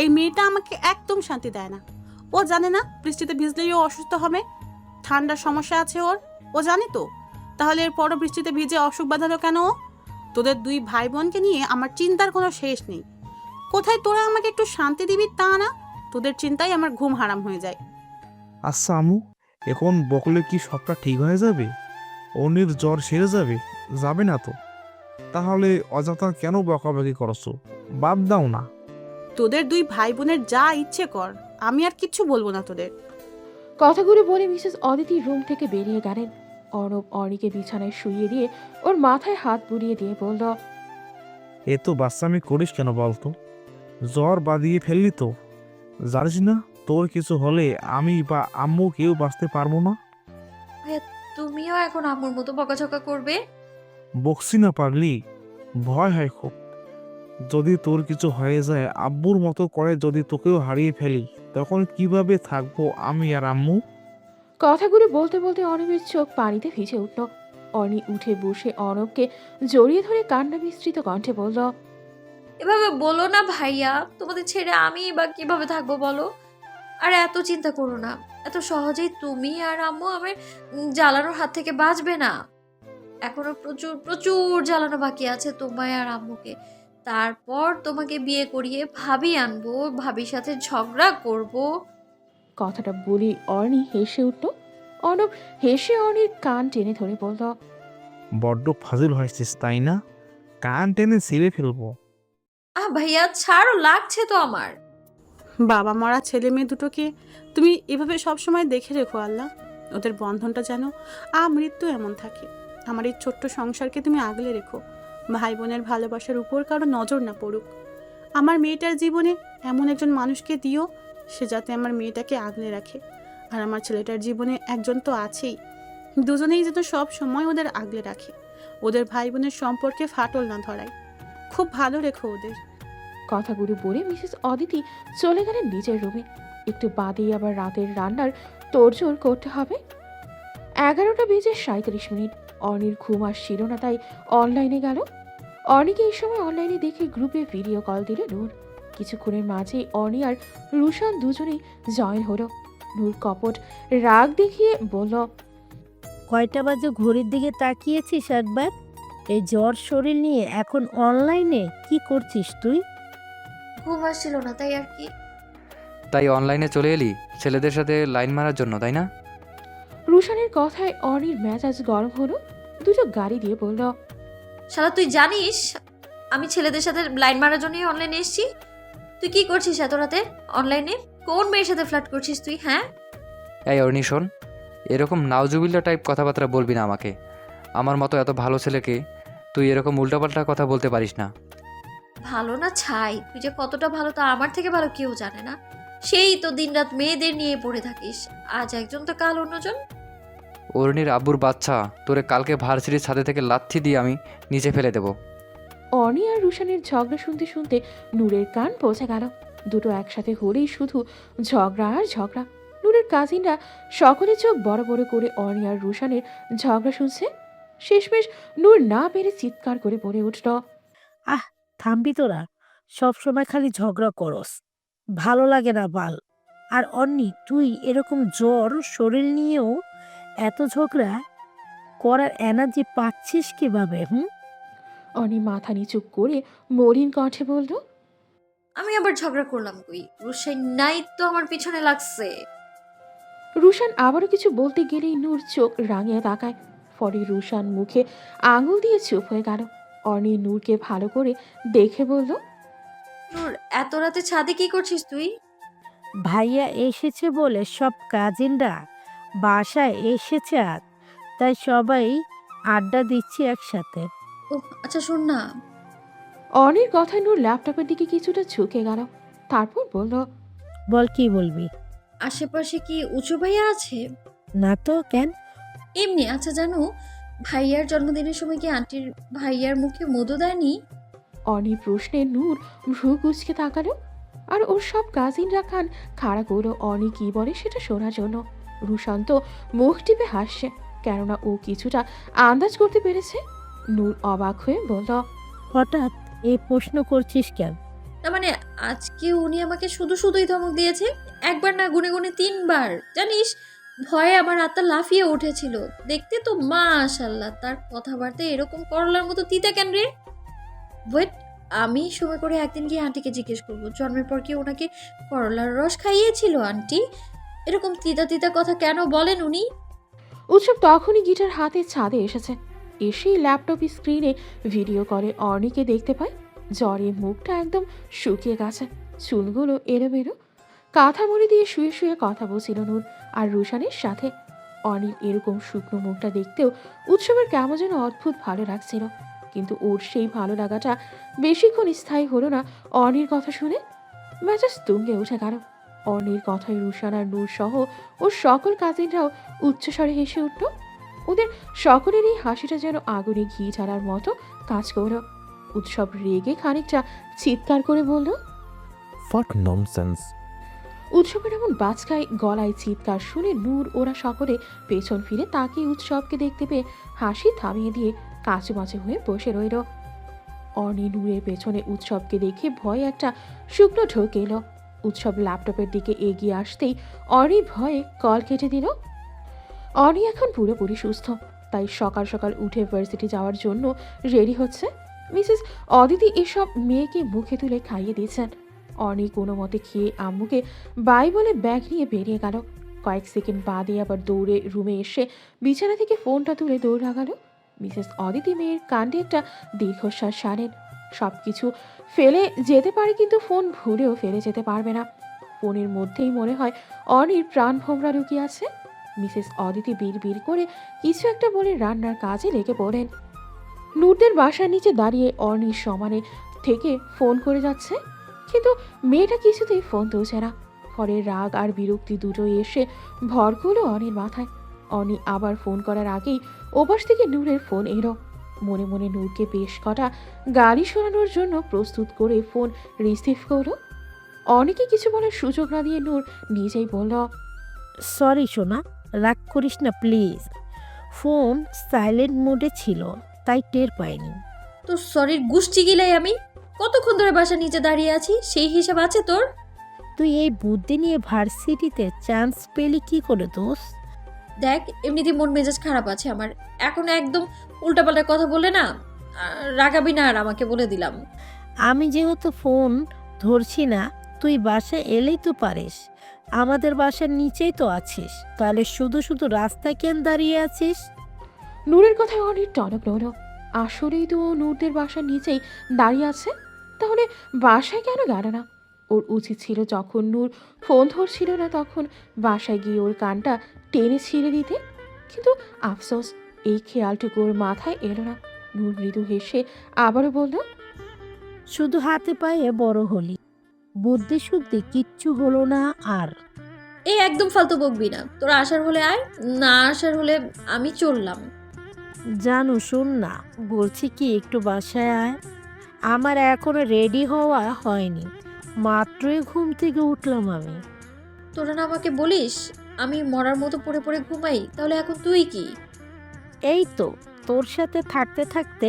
এই মেয়েটা আমাকে একদম শান্তি দেয় না। ও জানে না বৃষ্টিতে ভিজলেই ও অসুস্থ হবে, ঠান্ডার সমস্যা আছে ওর, ও জানে তো। তাহলে এরপরও বৃষ্টিতে ভিজে অসুখ বাঁধালো কেন ও? তোদের দুই ভাই বোনকে নিয়ে আমার চিন্তার কোনো শেষ নেই। কোথায় তোরা আমাকে একটু শান্তি দিবি তা না, তোদের চিন্তায় আমার ঘুম হারাম হয়ে যায়।
আচ্ছা আম্মু, এখন বকলে কি সবটা ঠিক হয়ে যাবে? অনির জ্বর সেরে যাবে? যাবে না তো? তাহলে অযথা কেন বকাবকি করছো? বাদ দাও না।
তোদের দুই ভাই বোনের যা ইচ্ছে কর, আমি আর কিচ্ছু বলবো না তোদের।
কথাগুলো বলে মিসেস অদিতি রুম থেকে বেরিয়ে গেলেন। অর্ণব অর্ণিকে বিছানায় শুইয়ে দিয়ে ওর মাথায় হাত বুলিয়ে দিয়ে বলল,
এ তো বাচ্চামি করিস কেন বলতো? জ্বর বাঁধিয়ে ফেললি তো। জানিস না তোর কিছু হলে আমি বা আম্মু কেউ বাঁচতে পারবো না।
ভাইয়া, তুমিও এখন আম্মুর মতো বকাঝকা করবে?
বকছি না পাগলি, ভয় হয় খুব। যদি তোর কিছু হয়ে যায়, আব্বুর মতো করে যদি তোকেও হারিয়ে ফেলি, তখন কিভাবে থাকবো আমি আর আম্মু?
কথাগুলো বলতে বলতে অর্ণবের চোখ পানিতে ভিজে উঠল। অর্ণি উঠে বসে অর্ণবকে জড়িয়ে ধরে কান্না মিশ্রিত কণ্ঠে বলল,
এভাবে বলো না ভাইয়া, তোমাদের ছেড়ে আমি বা কিভাবে থাকবো বলো? আর এত চিন্তা করো না, এত সহজেই তুমি আর আম্মু আমার জ্বালানোর হাত থেকে বাঁচবে না। এখনো প্রচুর প্রচুর জ্বালানো বাকি আছে তোমায় আর আম্মুকে। তারপর তোমাকে বিয়ে করিয়ে ভাবি আনবো, ভাবির সাথে ঝগড়া করব।
কথাটা বলি অর্ণি হেসে উঠল। অর্ণব হেসে অর্ণির কান টেনে ধরে বলল,
বড্ড ফাজিল হয়েছিস তাই না? কান টেনে ছিঁড়ে ফেলবো।
ভাইয়া ছাড়ো, লাগছে তো আমার।
বাবা মরা ছেলে মেয়ে দুটোকে তুমি এভাবে সবসময় দেখে রেখো আল্লাহ, ওদের বন্ধনটা যেন আমৃত্যু এমন থাকে। আমার এই ছোট্ট সংসারকে তুমি আগলে রেখো, ভাই বোনের ভালোবাসার উপর কারো নজর না পড়ুক। আমার মেয়েটার জীবনে এমন একজন মানুষকে দিও, সে যাতে আমার মেয়েটাকে আগলে রাখে। আর আমার ছেলেটার জীবনে একজন তো আছেই, দুজনেই যেন সব সময় ওদের আগলে রাখে, ওদের ভাই বোনের সম্পর্কে ফাটল না ধরায়। খুব ভালো রেখো ওদের।
কথাগুলো বলে মিসেস অদিতি চলে গেলেন নিজের রুমে। একটু বাদেই আবার রাতের রান্নার তোড়জোড় করতে হবে। 11:37 অর্ণির ঘুম আসছিল না, তাই অনলাইনে গেল। অর্ণিকে এই সময় অনলাইনে দেখে গ্রুপে ভিডিও কল দিল নূর। কিছুক্ষণের মাঝেই অর্ণি আর রুশান দুজনেই জয়েন হলো। নূর কপট রাগ দেখিয়ে বলল,
কয়টা বাজে ঘড়ির দিকে তাকিয়েছিস একবার? এই জ্বর শরীর নিয়ে এখন অনলাইনে কি করছিস তুই?
ঘুম আসছিল না তাই আর কি।
তাই অনলাইনে চলে এলি ছেলেদের সাথে লাইন মারার জন্য, তাই না?
রুশানের কথায় অর্ণির মেজাজ গরম হলো। দুটো গাড়ি দিয়ে বলল,
শালা তুই জানিস আমি ছেলেদের সাথে লাইন মারার জন্যই অনলাইনে এসেছি? তুই কি করছিস এত রাতে অনলাইনে? কোন মেয়ের সাথে ফ্ল্যাট করছিস তুই? হ্যাঁ,
এই অর্ণি শোন, এরকম নাউজুবিল্লা টাইপ কথাবার্তা বলবি না আমাকে। আমার মতো এত ভালো ছেলেকে তুই এরকম উল্টাপাল্টা কথা বলতে পারিস না।
ভালো না ছাই, তুই যে কতটা ভালো তা আমার থেকে ভালো কেউ জানে না। সেই তো দিনরাত মেয়েদের নিয়ে পড়ে থাকিস, আজ একজন তো কাল অন্যজন।
অরুণীর আব্বুর বাচ্চা, তোরে কালকে ভার্সিটির ছাদে থেকে লাথি দিয়ে আমি নিচে ফেলে দেবো।
অর্ণি আর রুশানের ঝগড়া শুনতে শুনতে নূরের কান পৌঁছে গেল। দুটো একসাথে হলেই শুধু ঝগড়া আর ঝগড়া। নূরের কাজিনরা সকলে চোখ বড় বড় করে অর্ণি আর রুশানের ঝগড়া শুনছে। শেষমেশ নূর না পেরে চিৎকার করে বলে উঠল,
থামবি তোরা? সবসময় খালি ঝগড়া করস, ভালো লাগে না বাল। আর অন্নি তুই এরকম জ্বর শরীর নিয়েও এত ঝগড়া করার এনার্জি পাচ্ছিস কিভাবে?
অনি মাথা নিচু করে মলিন কণ্ঠে বলল,
আমি আবার ঝগড়া করলাম কই? রুশাই নাই তো আমার পিছনে লাগছে।
রুশান আবারও কিছু বলতে গেলেই নূর চোখ রাঙিয়ে তাকায়। পরে রুশান মুখে আঙুল দিয়ে চুপ হয়ে গেল। অনি নূরকে ভালো করে দেখে বলল,
নূর, এত রাতে ছাদে কি করছিস তুই?
ভাইয়া এসেছে বলে সব কাজিনরা বাসায় এসেছে, আর তাই সবাই আড্ডা দিচ্ছি একসাথে।
ও আচ্ছা, শোন না,
অনির কথায় নূর ল্যাপটপের দিকে কিছুটা ঝুঁকে গেল। তারপর বলল,
বল কি বলবি?
আশেপাশে কি উঁচু ভাইয়া আছে?
না তো, কেন?
এমনি। আচ্ছা জানো, ভাইয়ার জন্মদিনের সময় কি আন্টির ভাইয়ার মুখে মধু দেয়নি?
অনির প্রশ্নে নূর ভ্রু কুচকে তাকালো। আর ওর সব কাজিনরা কান খাড়া করলো অনি কি বলে সেটা শোনার জন্য। রুশান্ত মুখ টিপে হাসছে, কেননা ও কিছুটা আন্দাজ করতে পেরেছে। নূর অবাক হয়ে বলল,
হঠাৎ এই প্রশ্ন করছিস কেন?
না মানে, আজকে উনি আমাকে শুধু শুধুই ধমক দিয়েছে। একবার না, গুনে গুনে 3 বার। জানিস, ভয়ে আমার আত্মা লাফিয়ে উঠেছিল। দেখতে তো মাশাআল্লাহ, তার কথাবার্তা এরকম করলার মতো তিতা কেন রে? ওয়েট, আমি সময় করে একদিন গিয়ে আন্টিকে জিজ্ঞেস করবো, জন্মের পর কি ওনাকে করলার রস খাইয়েছিল আন্টি? এরকম তিতা তিতা কথা কেন বলেন উনি?
উৎসব তখনই গিটার হাতে ছাদে এসেছে। এসেই ল্যাপটপ স্ক্রিনে ভিডিও করে অর্ণিকে দেখতে পায়। জ্বরে মুখটা একদম শুকিয়ে গেছে, চুলগুলো এলোমেলো। কাঁথা মুড়ি দিয়ে শুয়ে শুয়ে কথা বলছিল নূর আর রুশানের সাথে। অনির এরকম শুকনো মুখটা দেখতেও উৎসবের কেমন যেন অদ্ভুত ভালো লাগছিল। কিন্তু ওর সেই ভালো লাগাটা বেশিক্ষণ স্থায়ী হলো না। অনির কথা শুনে মেজাজ তুঙ্গে উঠে গেল। অনির কথায় রুশান আর নূর সহ ওর সকল কাজিনরাও উচ্চস্বরে হেসে উঠল। ওদের সকলেরই হাসিটা যেন আগুনে ঘি ঢালার মতো কাজ করল। উৎসব রেগে খানিকটা চিৎকার করে বলল,
হোয়াট ননসেন্স!
উৎসবের এমন বাজকায় গলায় চিৎকার শুনে নূর ওরা সকলে পেছন ফিরে তাকে উৎসবকে দেখতে পেয়ে হাসি থামিয়ে দিয়ে কাঁচুমাচু হয়ে বসে রইল। অনি নূরের পেছনে উৎসবকে দেখে ভয়ে একটা শুকনো ঢোক এলো। উৎসব ল্যাপটপের দিকে এগিয়ে আসতেই অনি ভয়ে কল কেটে দিল। অনি এখন পুরোপুরি সুস্থ, তাই সকাল সকাল উঠে ভার্সিটি যাওয়ার জন্য রেডি হচ্ছে। মিসেস অদিতি এসব মেয়েকে মুখে তুলে খাইয়ে দিয়েছেন। অনি কোনো মতে খেয়ে আম্মুকে বাই বলে ব্যাগ নিয়ে বেরিয়ে গেল। কয়েক সেকেন্ড বাদে আবার দৌড়ে রুমে এসে বিছানা থেকে ফোনটা তুলে দৌড় লাগালো। মিসেস অদিতি মেয়ের কাণ্ডে একটা দীর্ঘশ্বাস সারেন। সব কিছু ফেলে যেতে পারে, কিন্তু ফোন ভুলেও ফেলে যেতে পারবে না। ফোনের মধ্যেই মনে হয় অনির প্রাণ ভোমরা লুকিয়ে আছে। মিসেস অদিতি বিড় করে কিছু একটা বলে রান্নার কাজে লেগে পড়েন। নূরদের বাসার নিচে দাঁড়িয়ে অনির সমানে থেকে ফোন করে যাচ্ছে, কিন্তু মেয়েটা কিছুতেই ফোন তুলছে না। ফলে রাগ আর বিরক্তি দুটোই এসে ভর করলো অনির মাথায়। অনি আবার ফোন করার আগেই ওপাশ থেকে নূরের ফোন এলো। মনে মনে নূরকে বেশ কটা গালি শোনানোর জন্য প্রস্তুত করে ফোন রিসিভ করলো। অনেকে কিছু বলার সুযোগ না দিয়ে নূর নিজেই বলল,
সরি সোনা, রাগ করিস না প্লিজ। ফোন সাইলেন্ট মোডে ছিল, তাই টের পাইনি।
তোর সরির গুষ্টি গিলাই আমি কতক্ষণ ধরে বাসা নিচে দাঁড়িয়ে আছি, সেই হিসাব আছে তোর?
তুই এই বুদ্ধি নিয়ে ভার্সিটিতে চান্স পেলি কি করে দোষ?
দেখ, এমনিতেই মন মেজাজ খারাপ আছে আমার। এখন একদম উল্টাপাল্টা কথা বললে না, রাগাবি না আর আমাকে, বলে দিলাম।
আমি যেহেতু ফোন ধরছি না, তুই বাসায় এলেই তো পারিস। আমাদের বাসার নিচেই তো আছিস, তাহলে শুধু শুধু রাস্তায় কেন দাঁড়িয়ে আছিস?
নূরের কথায় অনেক টনক নড়ল। আসলেই তো ও নূরদের বাসার নিচেই দাঁড়িয়ে আছে, তাহলে বাসায় কেন গেল না? ওর উচিত ছিল যখন নূর ফোন ধরছিল না তখন বাসায় গিয়ে ওর কানটা টেনে ছিঁড়ে দিতে। কিন্তু আফসোস, এই খেয়ালটুকু ওর মাথায় এলো না। নূর মৃদু হেসে আবারও বলল,
শুধু হাতে পায়ে বড় হলি, বুদ্ধি শুদ্ধি কিচ্ছু হলো না আর।
এই একদম ফালতু বকবি না। তোরা আসার হলে আয়, না আসার হলে আমি চললাম।
জানো শোন না, বলছি কি একটু বাসায় আয়। আমার এখনো রেডি হওয়া হয়নি, মাত্রই ঘুম থেকে উঠলাম আমি।
তোরা না আমাকে বলিস আমি মরার মতো পড়ে পড়ে ঘুমাই, তাহলে এখন তুই কি?
এই তো, তোর সাথে থাকতে থাকতে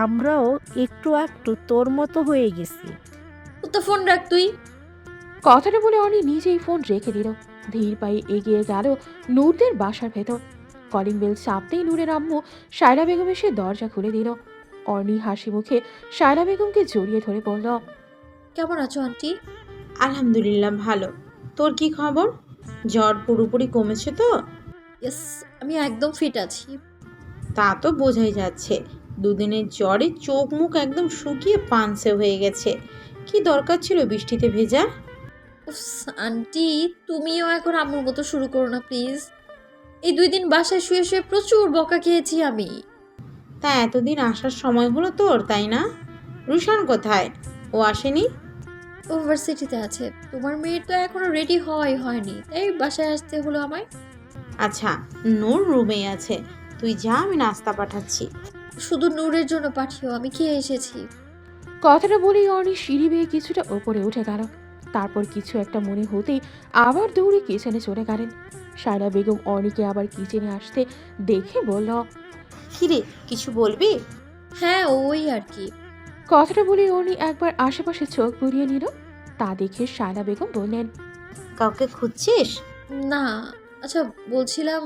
আমরাও একটু একটু তোর মতো হয়ে গেছি।
তো ফোন রাখ তুই।
কথাটা বলে অনি নিজেই ফোন রেখে দিল। ধীর পায়ে এগিয়ে গেল নূরদের বাসার ভেতর। কলিং বেল চাপতেই নূরের আম্মু সায়রা বেগম এসে দরজা খুলে দিল। অর্নি হাসি মুখে সায়রা বেগমকে জড়িয়ে ধরে বলল,
কেমন আছো আন্টি?
আলহামদুলিল্লাহ ভালো। তোর কি খবর? জ্বর পুরোপুরি কমেছে তো?
ইয়েস, আমি একদম ফিট আছি।
তা তো বোঝাই যাচ্ছে। দুদিনের জ্বরে চোখ মুখ একদম শুকিয়ে পানসে হয়ে গেছে। কি দরকার ছিল বৃষ্টিতে ভেজা?
উফস, আন্টি তুমিও এখন আম্মুর মতো শুরু করো না প্লিজ। এই 2 দিন বাসায় শুয়ে শুয়ে প্রচুর বকা খেয়েছি আমি।
তা এতদিন আসার সময় হলো তোর, তাই না? রুশান কোথায়? ও আসেনি?
ইউনিভার্সিটিতে আছে। তোমার মেয়ের তো এখনো রেডি হয়নি, তাই বাসায় আসতে হলো আমায়।
আচ্ছা, নূর রুমেই আছে। তুই যা, আমি নাস্তা পাঠাচ্ছি।
শুধু নূরের জন্য পাঠিও, আমি খেয়ে এসেছি।
কথাটা বলেই অর্নি সিঁড়ি বেয়ে কিছুটা ওপরে উঠে গেল। তারপর কিছু একটা মনে হতেই আবার দৌড়ে কিচেনে চলে গেলেন। সায়রা বেগম অর্নিকে আবার কিচেনে আসতে দেখে বলল,
কিরে, কিছু বলবি?
হ্যাঁ, ওই আর কি।
কথাটা বলে অর্নি একবার আশেপাশে চোখ বুলিয়ে নিল। তা দেখে সায়রা বেগম বললেন,
কাউকে খুঁজছিস?
না, আচ্ছা বলছিলাম,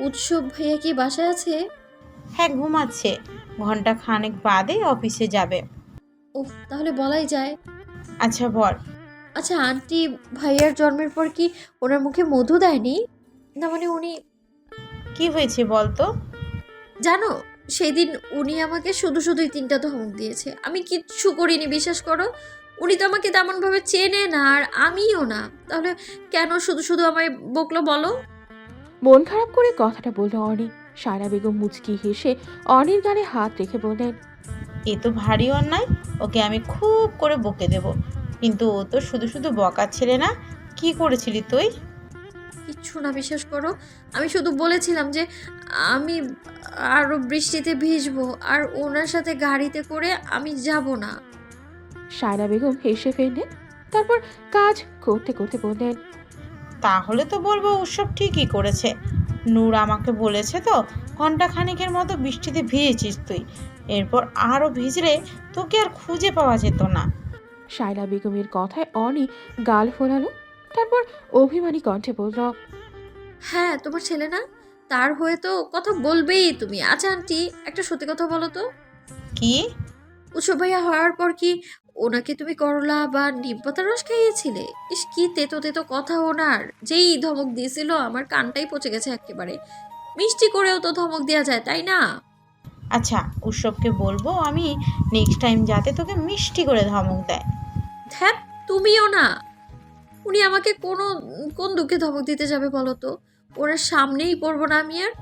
উৎসব ভাইয়া কি বাসায় আছে?
হ্যাঁ, ঘুমাচ্ছে। ঘন্টা খানেক বাদে অফিসে যাবে।
ওহ, তাহলে বলাই যায়।
আচ্ছা বল।
আচ্ছা আন্টি, ভাইয়ার জন্মের পর কি ওনার মুখে মধু দেয়নি? না মানে উনি,
কি হয়েছে বল তো?
জানো, সেদিন উনি আমাকে শুধুই 3টা ধমক দিয়েছে। আমি কিচ্ছু করিনি, বিশ্বাস করো। উনি তো আমাকে তেমনভাবে চেনে না, আর আমিও না। তাহলে কেন শুধু আমায় বকলো বলো?
মন খারাপ করে কথাটা বলল অর্নি। সায়রা বেগম মুচকি হেসে অর্নির গালে হাত রেখে বললেন,
এ তো ভারী অন্যায়। ওকে আমি খুব করে বকে দেব। কিন্তু ও তো শুধু বকার ছেলে না। কি করেছিলি তুই?
কিচ্ছু না, বিশ্বাস করো। আমি শুধু বলেছিলাম যে আমি আরো বৃষ্টিতে ভিজবো, আর ওনার সাথে গাড়িতে করে আমি যাব না।
সায়রা বেগম হেসে ফেললেন। তারপর কাজ করতে করতে বললেন,
তাহলে তো বলবো উৎসব ঠিকই করেছে। নূর আমাকে বলেছে তো, ঘন্টা খানিকের মতো বৃষ্টিতে ভিজেছিস তুই। এরপর আরও ভিজলে তোকে আর খুঁজে পাওয়া যেত না।
সায়রা বেগমের কথায় অর্নি গাল ফোলালো। তারপর অভিমানী কণ্ঠে বলল,
হ্যাঁ, তোমার ছেলে না, তার হয়ে তো কথা বলবেই তুমি। আচ্ছা আন্টি, একটা সত্যি কথা বলো তো,
কি?
উৎসব ভাইয়া হওয়ার পর কি ওনাকে তুমি করলা বা নিমপাতার রস খাইয়েছিলে? ইস, কি তেতো তেতো কথা ওনার। যেই ধমক দিয়েছিল আমার কানটাই পচে গেছে একেবারে। মিষ্টি করেও তো ধমক দেওয়া যায়, তাই না?
আচ্ছা, উৎসবকে বলবো আমি নেক্সট টাইম যাতে তোকে মিষ্টি করে ধমক দেয়।
ধ্যাত, তুমিও না। উনি আমাকে কোন দুঃখে ধমক দিতে যাবে বলো তো? ওনার সামনেই পড়বো না আমি আর।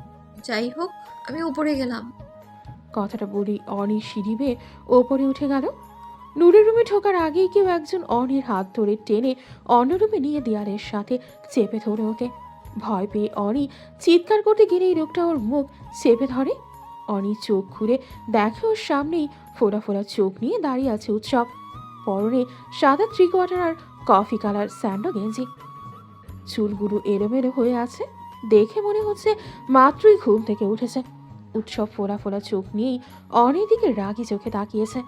যাই হোক, আমি উপরে গেলাম।
কথাটা বলি অর্নি সিঁড়ি বেয়ে ওপরে উঠে গেল। নূরের রুমে ঢোকার আগেই কেউ একজন অর্নির হাত ধরে টেনে অন্য রুমে নিয়ে দেয়ালের সাথে চেপে ধরে ওকে। ভয় পেয়ে অর্নি চিৎকার করতে গেলে এই লোকটা ওর মুখ চেপে ধরে। অর্নি চোখ খুলে দেখে ওর সামনেই ফোড়া ফোড়া চোখ নিয়ে দাঁড়িয়ে আছে উৎসব। পরনে সাদা ত্রিকোয়াটার আর কফি কালার স্যান্ডো গেঞ্জি। চুলগুলো এলোমেলো হয়ে আছে, দেখে মনে হচ্ছে মাত্রই ঘুম থেকে উঠেছে। উৎসব ফোড়া ফোড়া চোখ নিয়েই অর্নির দিকে রাগি চোখে তাকিয়েছে।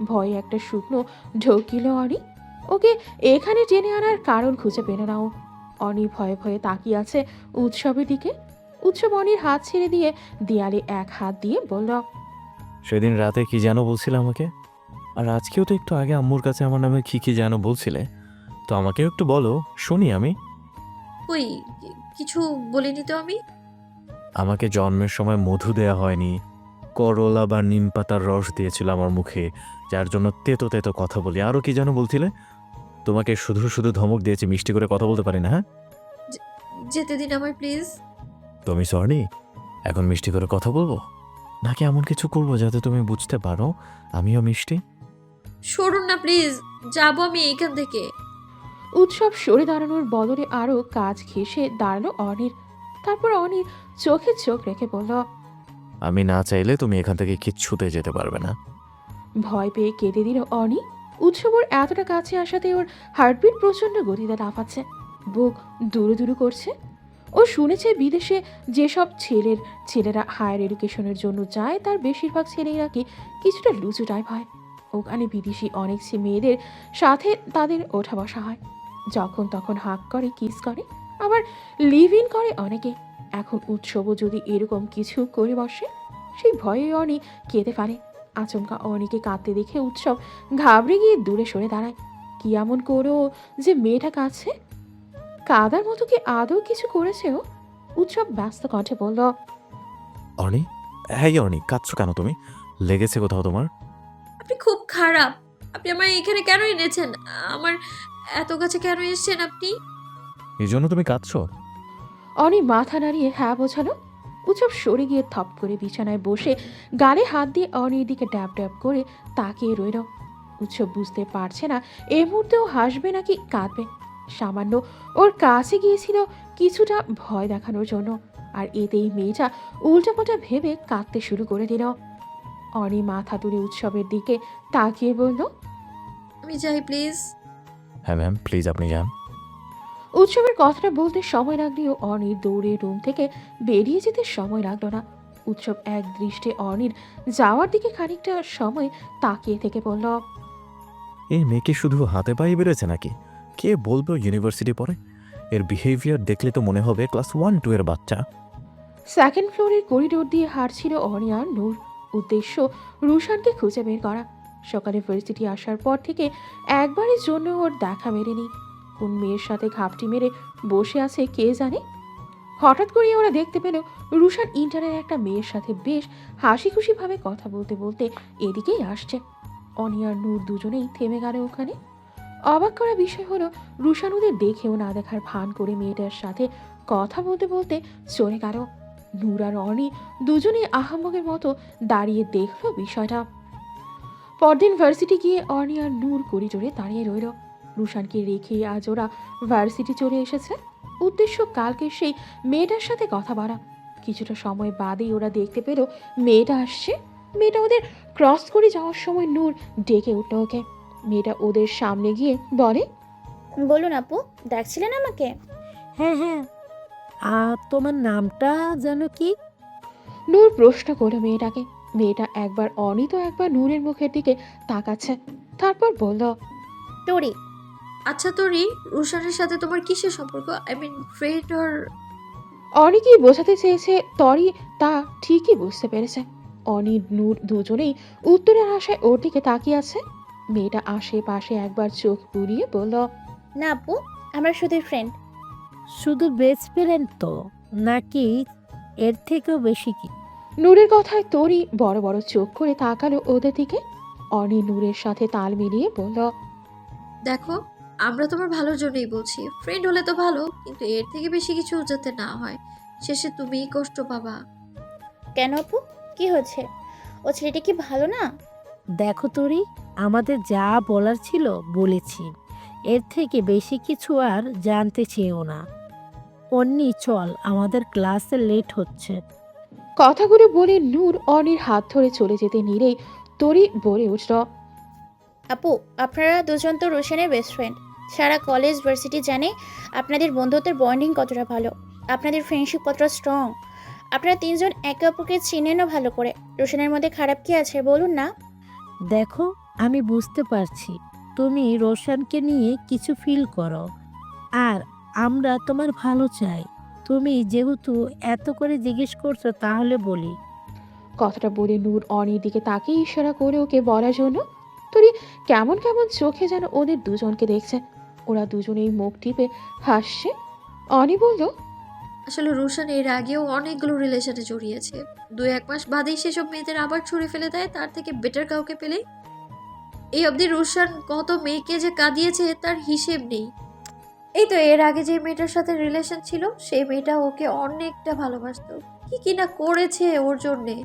ভয়ে একটা শুকনো ঢোকিল অর্নি। ওকে এখানে টেনে আনার কারণ খুঁজে পেল না ও। অর্নি ভয়ে ভয়ে তাকিয়ে আছে উৎসবের দিকে। উৎসব অর্নির হাত ছেড়ে দিয়ে দেয়ালে এক হাত দিয়ে বলল,
সেদিন রাতে কি যেন বলছিলে আমাকে? আর আজকেও তো একটু আগে আম্মুর কাছে আমার নামে কি যেন বলছিলে। তো আমাকেও একটু বলো, শুনি আমি।
ওই, কিছু বলিনি তো আমি।
আমাকে জন্মের সময় মধু দেয়া হয়নি, করলা বা নিম পাতার রস দিয়েছিল আমার মুখে, যার জন্য তেতো তেতো কথা বলি। আরও কি যেন বলছিলে? তোমাকে শুধু ধমক দিয়েছি, মিষ্টি করে কথা বলতে পারি না। হ্যাঁ,
যেতে দিন আমায় প্লিজ।
তুমি সরি, এখন মিষ্টি করে কথা বলবো নাকি এমন কিছু করবো যাতে তুমি বুঝতে পারো আমিও মিষ্টি?
সরুন না প্লিজ, যাবো আমি এইখান থেকে।
উৎসব সরে দাঁড়ানোর বদলে আরও কাজ ঘেঁষে দাঁড়ালো অর্নির। তারপর অর্নির চোখে চোখ রেখে বলল,
আমি না চাইলে তুমি এখান থেকে কিচ্ছুতে যেতে পারবে না।
ভয় পেয়ে কেঁদে দিল অর্নি। উৎসবর এতটা কাছে আসাতে ওর হার্টবিট প্রচণ্ড গতিতে লাফাচ্ছে, বুক দুরু দুরু করছে। ও শুনেছে বিদেশে যেসব ছেলেরা হায়ার এডুকেশনের জন্য যায় তার বেশিরভাগ ছেলেই নাকি কিছুটা লুচু টাইপ হয়। ওখানে বিদেশি অনেক মেয়েদের সাথে তাদের ওঠা বসা হয়, যখন তখন হাক করে, কিস করে, আবার লিভ ইন করে অনেকে। এখন উৎসবও যদি এরকম কিছু করে বসে, সেই ভয়ে অনি কেঁদে ফেলে। আচমকা অনিকে কাঁদতে দেখে উৎসব ঘাবড়ে গিয়ে দূরে সরে দাঁড়ায়। কি এমন করেও যে মেয়েটা কাছে, কাদার মতো কি আদৌ কিছু করেছে ও? উৎসব ব্যস্ত কণ্ঠে বলল,
অর্নি, হ্যাঁ অর্নি, কাঁদছো কেন তুমি? লেগেছে কোথাও তোমার?
আপনি খুব খারাপ। আপনি আমার এখানে কেন এনেছেন? আমার এত কাছে কেন এসেছেন আপনি?
এই জন্য তুমি কাঁদছো?
অনি মাথা নাড়িয়ে হ্যাঁ বোঝালো। উৎসব সরে গিয়ে থপ করে বিছানায় বসে গালে হাত দিয়ে অনির দিকে ড্যাব ড্যাব করে তাকিয়ে রইল। উৎসব বুঝতে পারছে না এই মুহূর্তেও হাসবে নাকি কাঁদবে। সামান্য ওর কাছে গিয়েছিল কিছুটা ভয় দেখানোর জন্য, আর এতেই মেয়েটা উল্টাপাল্টা ভেবে কাঁদতে শুরু করে দিল। অনি মাথা তুলে উৎসবের দিকে তাকিয়ে বলল,
আমি যাই প্লিজ।
হ্যাঁ ম্যাম, প্লিজ আপনি যান।
উৎসবের কথাটা বলতে সময় লাগলেও অনির দৌড়ে রুম থেকে বেরিয়ে যেতে সময় লাগলো না। উৎসব এক দৃষ্টে অনির যাওয়ার দিকে খানিকটা সময় তাকিয়ে থেকে বলল,
এই মেয়েকে শুধু হাতে পায়ে বেড়েছে নাকি? কে বলবো ইউনিভার্সিটি পড়ে? এর বিহেভিয়ার দেখলে তো মনে হবে ক্লাস 1-2 এর বাচ্চা।
সেকেন্ড ফ্লোরের করিডোর দিয়ে হাঁটছিল অনি আর নূর। উদ্দেশ্য রুশানকে খুঁজে বের করা। সকালে ভার্সিটি আসার পর থেকে একবারের জন্য ওর দেখা মেলেনি। কোন মেয়ের সাথে ঘাপটি মেরে বসে আছে কে জানে। হঠাৎ করে ওরা দেখতে পেল রুশান ইন্টারের একটা মেয়ের সাথে বেশ হাসি খুশিভাবে কথা বলতে বলতে এদিকেই আসছে। অনি আর নূর দুজনেই থেমে গেল ওখানে। অবাক করা বিষয় হলো রুশান ওদের দেখেও না দেখার ভান করে মেয়েটার সাথে কথা বলতে বলতে চলে গেল। নূর আর অনি দুজনেই আহাম্মকের মতো দাঁড়িয়ে দেখলো বিষয়টা। পরদিন ভার্সিটি গিয়ে অনি আর নূর করিডোরে দাঁড়িয়ে রইল। রুশানকে রেখে আজ ওরা ভার্সিটি চলে এসেছে। উদ্দেশ্য কালকে সেই মেয়েটার সাথে কথা বলা। কিছুটা সময় বাদেই ওরা দেখতে পেল মেয়েটা আসছে। মেয়েটা ওদের ক্রস করে যাওয়ার সময় নূর ডেকে উঠল ওকে। মেয়েটা ওদের সামনে গিয়ে বলে,
বলুন আপু, ডাকছিলেন আমাকে?
হ্যাঁ হ্যাঁ, তোমার নামটা যেন কি?
নূর প্রশ্ন করলো মেয়েটাকে। মেয়েটা একবার অনি তো একবার নূরের মুখের দিকে তাকাচ্ছে, তারপর বলল,
তোরি।
আচ্ছা তোরি, রুশানের সাথে তোমার কিসের সম্পর্ক? I mean friend or?
Oni কি বোঝাতে চেয়েছে তরি তা ঠিকই বুঝতে পেরেছে। অনি নূর দুজনেই উত্তরের আশায় ওর দিকে তাকিয়ে আছে। মেয়েটা আশেপাশে একবার চোখ বুলিয়ে বলল,
না আপু, আমরা শুধুই ফ্রেন্ড।
শুধু বেস্ট ফ্রেন্ড তো, নাকি এর থেকেও বেশি কি?
নূরের কথায় তরি বড় বড় চোখ করে তাকালো ওদের দিকে। অনি নূরের সাথে তাল মিলিয়ে বলল,
দেখো, আমরা তোমার ভালোর জন্যই বলছি। ফ্রেন্ড হলে তো ভালো, কিন্তু এর থেকে বেশি কিছু যাতে না হয়। শেষে তুমিই কষ্ট পাবা।
কেন আপু, কি হচ্ছে? ও ছেলেটা কি ভালো না?
দেখো তোরি, আমাদের যা বলার ছিল বলেছি, এর থেকে বেশি কিছু আর জানতে চেয়েও না। অন্যি চল, আমাদের ক্লাসে লেট হচ্ছে।
কথাগুলো বলে নূর অনির হাত ধরে চলে যেতে নিলেই তরি বলে উঠল,
আপু, আপনারা দুজন তো রোশনের বেস্ট ফ্রেন্ড। সারা কলেজ ভার্সিটি জানে আপনাদের বন্ধুত্বের বন্ডিং কতটা ভালো, আপনাদের ফ্রেন্ডশিপ কতটা স্ট্রং। আপনারা তিনজন একে অপরকে চিনেনও ভালো করে। রোশনের মধ্যে খারাপ কি আছে বলুন না?
দেখো, আমি বুঝতে পারছি তুমি রোশনকে নিয়ে কিছু ফিল করো, আর আমরা তোমার ভালো চাই। তুমি যেহেতু এত করে জিজ্ঞেস করছো, তাহলে বলি।
কথাটা বলে নূর অনির দিকে তাকিয়ে ইশারা করে ওকে বলার জন্য। তরি কেমন কেমন চোখে যেন ওদের দুজনকে দেখছে। ওরা দুজনেই মুখ টিপে হাসছে। অনি বলল,
আসলে রুশান এর আগেও অনেকগুলো রিলেশনে জড়িয়েছে। 2-1 মাস বাদেই সেসব মেয়েদের আবার ছুঁড়ে ফেলে দেয়। তার থেকে বেটার কাউকে পেলে। এই অবধি রুশান কত মেয়েকে যে কাঁদিয়েছে তার হিসেব নেই। এই তো এর আগে যে মেয়েটার সাথে রিলেশন ছিল, সেই মেয়েটা ওকে অনেকটা ভালোবাসতো। কি না করেছে ওর জন্যে।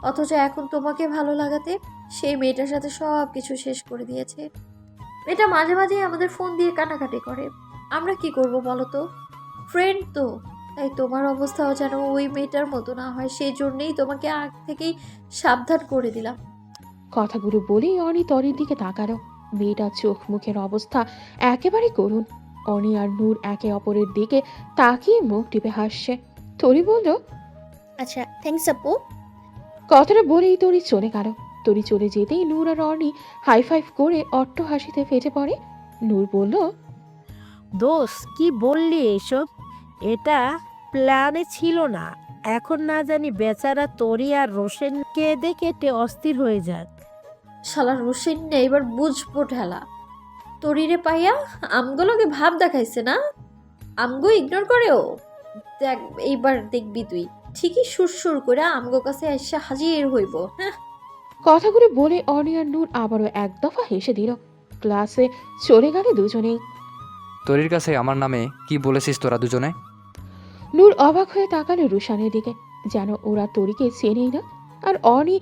অথচ এখন তোমাকে ভালো লাগাতে সেই মেয়েটার সাথে সব কিছু শেষ করে দিয়েছে। মেয়েটা মাঝে মাঝে আমাদের ফোন দিয়ে কাটাকাটি করে। আমরা কি করব বলো তো? ফ্রেন্ড তো। তাই তোমার অবস্থাও যেন ওই মেয়েটার মতো না হয়, সেই জন্যেই তোমাকে আগ থেকেই সাবধান করে দিলাম।
কথাগুলো বলেই অনি তরির দিকে তাকালো। মেয়েটার চোখ মুখের অবস্থা একেবারে করুণ। অনি আর নূর একে অপরের দিকে তাকিয়ে মুখ টিপে হাসছে। তরি বলল,
আচ্ছা, থ্যাঙ্কস আপু।
কথাটা বলেই তরি চলে গেল। তরি চলে যেতেই নূর আর অর্ণি হাই ফাইভ করে অট্ট হাসিতে ফেটে পড়ে। নূর বলল,
দোষ কি বললি এসব? এটা প্ল্যানে ছিল না। এখন না জানি বেচারা তরি আর রোশনকে দেখে অস্থির হয়ে যাক।
শালা রুশিন নে এবার বুঝবো ঠেলা। তরিরে পাইয়া আমগুলোকে ভাব দেখাইছে না, আমগো ইগনোর করেও। দেখ এইবার দেখবি তুই ঠিকই সুরসুর করে আমগো কাছে এসে হাজির হইব। হ্যাঁ,
কথাগুলো বলে অর্ণি আর নূর আবারও এক দফা হেসে দিল। ক্লাসে চলে গেল দুজনেই।
তোরির কাছে আমার নামে কি বলেছিস তোরা দুজনে?
নূর অবাক হয়ে তাকালো রুশানের দিকে, যেন ওরা তরিকে চেনেই না। আর অর্ণি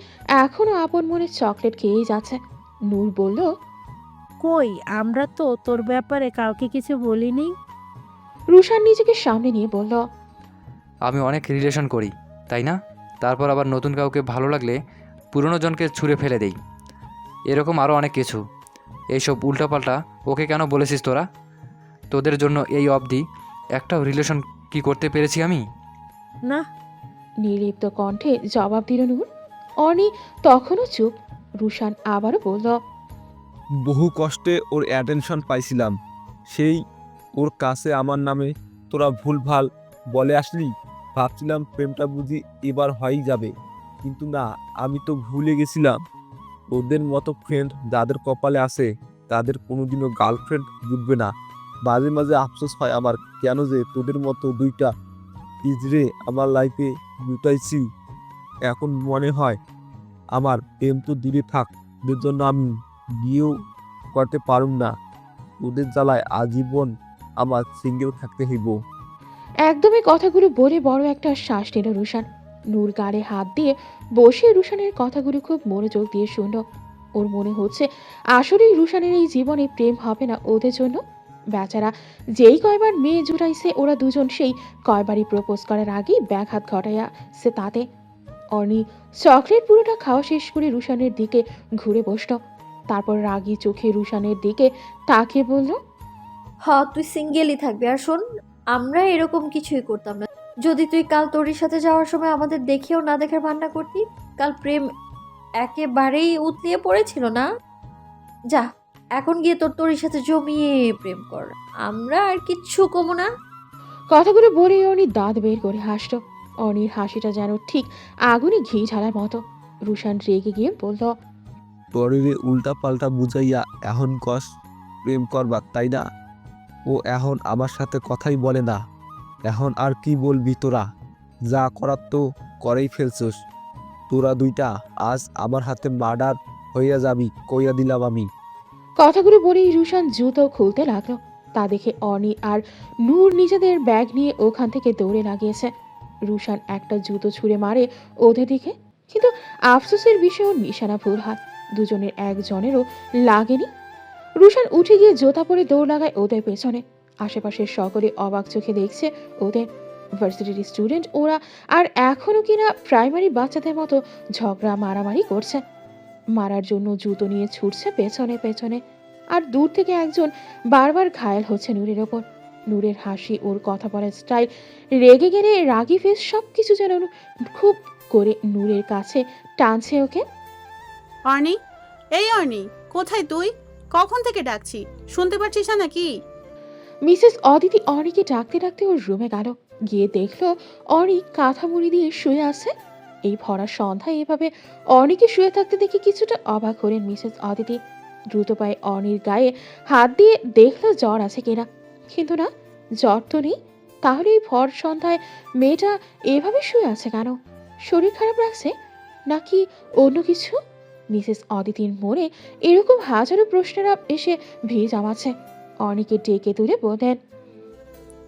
এখনো আপন মনে চকলেট খেয়েই যাচ্ছে। নূর বলল,
কই, আমরা তো তোর ব্যাপারে কাউকে কিছু বলিনি।
রুশান নিজেকে সামনে নিয়ে বলল,
আমি অনেক রিলেশন করি, তাই না? তারপর আবার নতুন কাউকে ভালো লাগলে পুরনো জনকে ছুঁড়ে ফেলে দেই, এরকম আরও অনেক কিছু। এইসব উল্টাপাল্টা ওকে কেন বলেছিস তোরা? তোদের জন্য এই অবধি একটাও রিলেশন কি করতে পেরেছি আমি?
না,
নির্লিপ্ত কণ্ঠে জবাব দিল নূর। অর্ণি তখনও চুপ। রুশান আবারও বলল,
বহু কষ্টে ওর অ্যাটেনশন পাইছিলাম, সেই ওর কাছে আমার নামে তোরা ভুলভাল বলে আসলি। ভাবছিলাম প্রেমটা বুঝি এবার হয়েই যাবে, কিন্তু না, আমি তো ভুলে গেছিলাম ওদের মতো ফ্রেন্ড যাদের কপালে আছে তাদের কোনোদিনও গার্লফ্রেন্ড জুটবে না। মাঝে মাঝে আফসোস হয় আমার, কেন যে তোদের মতো দুইটা ইজরে আমার লাইফে জুটাইছি। এখন মনে হয় আমার প্রেম তো দূরে থাক, ওদের জন্য আমি বিয়েও করতে পারুম না। ওদের জ্বালায় আজীবন আমার সিঙ্গেল থাকতে হইব।
একদমই কথাগুলো বলে বড় একটা শ্বাস নিল রুশান। নূর গালে হাত দিয়ে বসে রুশানের কথাগুলো খুব মনোযোগ দিয়ে শুনল। ওর মনে হচ্ছে আসলেই রুশানের এই জীবনে প্রেম হবে না ওদের জন্য। বেচারা যেই কয়বার মেয়ে জুটাইছে ওরা দুজন সেই কয়বারই প্রপোজ করার আগেই ব্যাঘাত ঘটাইয়াছে তাতে। অর্ণি চকলেট পুরোটা খাওয়া শেষ করে রুশানের দিকে ঘুরে বসল। তারপর রাগী চোখে রুশানের দিকে তাকিয়ে বলল,
হ তুই সিঙ্গেলই থাকবি। আর শোন, আমরা এরকম কিছুই করতাম না। যদি তুই কাল তোরির সাথে যাওয়ার সময় আমাদের দেখেও না দেখার ভান্না করতি, কাল প্রেম একেবারেই উতলিয়ে পড়েছিল না। যা এখন গিয়ে তোরির সাথে জমিয়ে প্রেম কর, আমরা আর কিচ্ছু কমো না।
কথাগুলো বলে অর্ণি দাঁত বের করে হাসল। অর্ণির হাসিটা যেন ঠিক আগুনে ঘি ঢালার মতো। রুশান রেগে গিয়ে বলল,
শরীরে উল্টা পাল্টা বুঝাইয়া এখন কস প্রেম করবা, তাই না? ও এখন আমার সাথে কথাই বলে না, এখন আর কি বলবি তোরা? যা করার তো করেই ফেলছস। তোরা দুইটা আজ আমার হাতে মার্ডার হইয়া যাবি, কইয়া দিলাম আমি।
কথাগুলো বলেই রুশান জুতো খুলতে লাগলো। তা দেখে অর্ণি আর নূর নিজেদের ব্যাগ নিয়ে ওখান থেকে দৌড়ে লাগিয়েছে। রুশান একটা জুতো ছুঁড়ে মারে ওদের দিকে, কিন্তু আফসোসের বিষয় ওর নিশানা ভুল হাত, দুজনের একজনেরও লাগেনি। রুশান উঠে গিয়ে জোতা পরে দৌড় লাগায় ওদের পেছনে। আশেপাশের সকলে অবাক চোখে দেখছে ওদের। ভার্সিটির স্টুডেন্ট ওরা, আর এখনো কিনা প্রাইমারি বাচ্চাদের মতো ঝগড়া মারামারি করছে। মারার জন্য জুতো নিয়ে ছুটছে পেছনে পেছনে। আর দূর থেকে একজন বারবার ঘায়েল হচ্ছে নূরের ওপর। নূরের হাসি, ওর কথা বলার স্টাইল, রেগে গেলে রাগি ফেস, সবকিছু যেন খুব করে নূরের কাছে টানছে ওকে।
অর্ণি, এই অর্ণি, কোথায় তুই? কখন থেকে ডাকছি, শুনতে পাচ্ছিস না নাকি?
মিসেস অদিতি অর্ণিকে ডাকতে ডাকতে ওর রুমে গেল। গিয়ে দেখলো অর্ণি কাঁথা মুড়ি দিয়ে শুয়ে আছে। এই ভরা সন্ধ্যায় এভাবে অর্ণিকে শুয়ে থাকতে দেখে কিছুটা অবাক হলেন মিসেস অদিতি। দ্রুত পায়ে অর্ণির গায়ে হাত দিয়ে দেখলো জ্বর আছে কিনা, কিন্তু না, জ্বর তো নেই। তাহলে এই ভর সন্ধ্যায় মেয়েটা এভাবে শুয়ে আছে কেন? শরীর খারাপ লাগছে নাকি অন্য কিছু? মিসেস অদিতির মনে এরকম হাজারো প্রশ্নের এসে ভিড় জমাচ্ছে। অর্ণিকে ডেকে তুলে বললেন,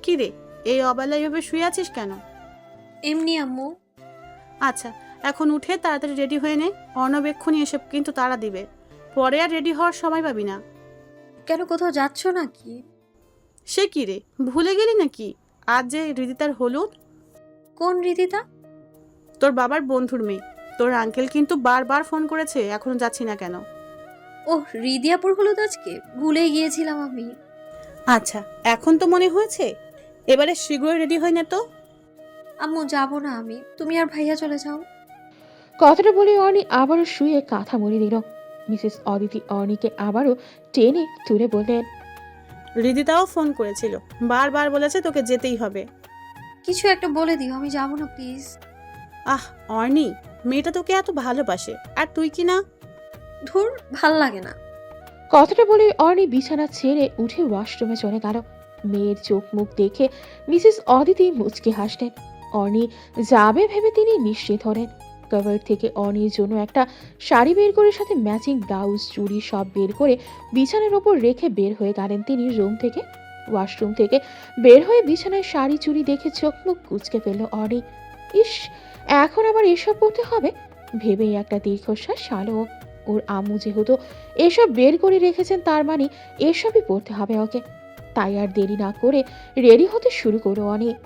কি রে, এই অবেলায় এভাবে শুয়ে আছিস কেন?
এমনি আম্মু।
আচ্ছা, এখন উঠে তাড়াতাড়ি রেডি হয়ে নে, অর্ণব এক্ষুনি এসে কিন্তু তাড়া দিবে, পরে আর রেডি হওয়ার সময় পাবি না।
কেন, কোথাও যাচ্ছ নাকি?
সে কি রে, ভুলে গেলি নাকি আজ যে হৃদিতার হলুদ?
কোন রীতিতা?
তোর বাবার বন্ধুর মেয়ে। তোর আঙ্কেল কিন্তু বারবার ফোন করেছে, এখনো যাচ্ছি না কেন।
ওহ, হৃদিয়াপুর হলুদ আজকে, ভুলেই গিয়েছিলাম আমি।
আচ্ছা, এখন তো মনে হয়েছে, এবারে শীঘ্রই রেডি হয়ে নে তো।
আম্মু যাবো না আমি, তুমি আর ভাইয়া চলে যাও।
কথাটা বলে অর্ণি আবারও শুয়ে কাঁথা মুড়ি দিল। মিসেস অদিতি অর্ণিকে আবারও টেনে তুলে বললেন,
হৃদিতাও ফোন করেছিল, বারবার বলেছে তোকে যেতেই হবে।
কিছু একটা বলে দিও, আমি যাবো না প্লিজ।
আহ অর্ণি, মেয়েটা তোকে এত ভালোবাসে আর তুই কি না?
ধুর, ভাল লাগে না।
কথাটা বলে অর্ণি বিছানা ছেড়ে উঠে ওয়াশরুমে চলে গেল। মেয়ের চোখ মুখ দেখে মিসেস অদিতি মুচকে হাসলেন। অর্ণি যাবে ভেবে তিনি নিশ্চিত হলেন। কভার থেকে অর্ণির জন্য একটা শাড়ি বের করে সাথে ম্যাচিং ব্লাউজ চুড়ি সব বের করে বিছানার ওপর রেখে বের হয়ে গেলেন তিনি রুম থেকে। ওয়াশরুম থেকে বের হয়ে বিছানায় শাড়ি চুড়ি দেখে চোখ মুখ কুচকে ফেলল অর্ণি। ইস, এখন আবার এসব পড়তে হবে ভেবেই একটা দীর্ঘশ্বাস ছাড়ল। ওর আম্মু যেহেতু এসব বের করে রেখেছেন, তার মানে এসবই পড়তে হবে ওকে। তাই আর দেরি না করে রেডি হতে শুরু করলো অনেক।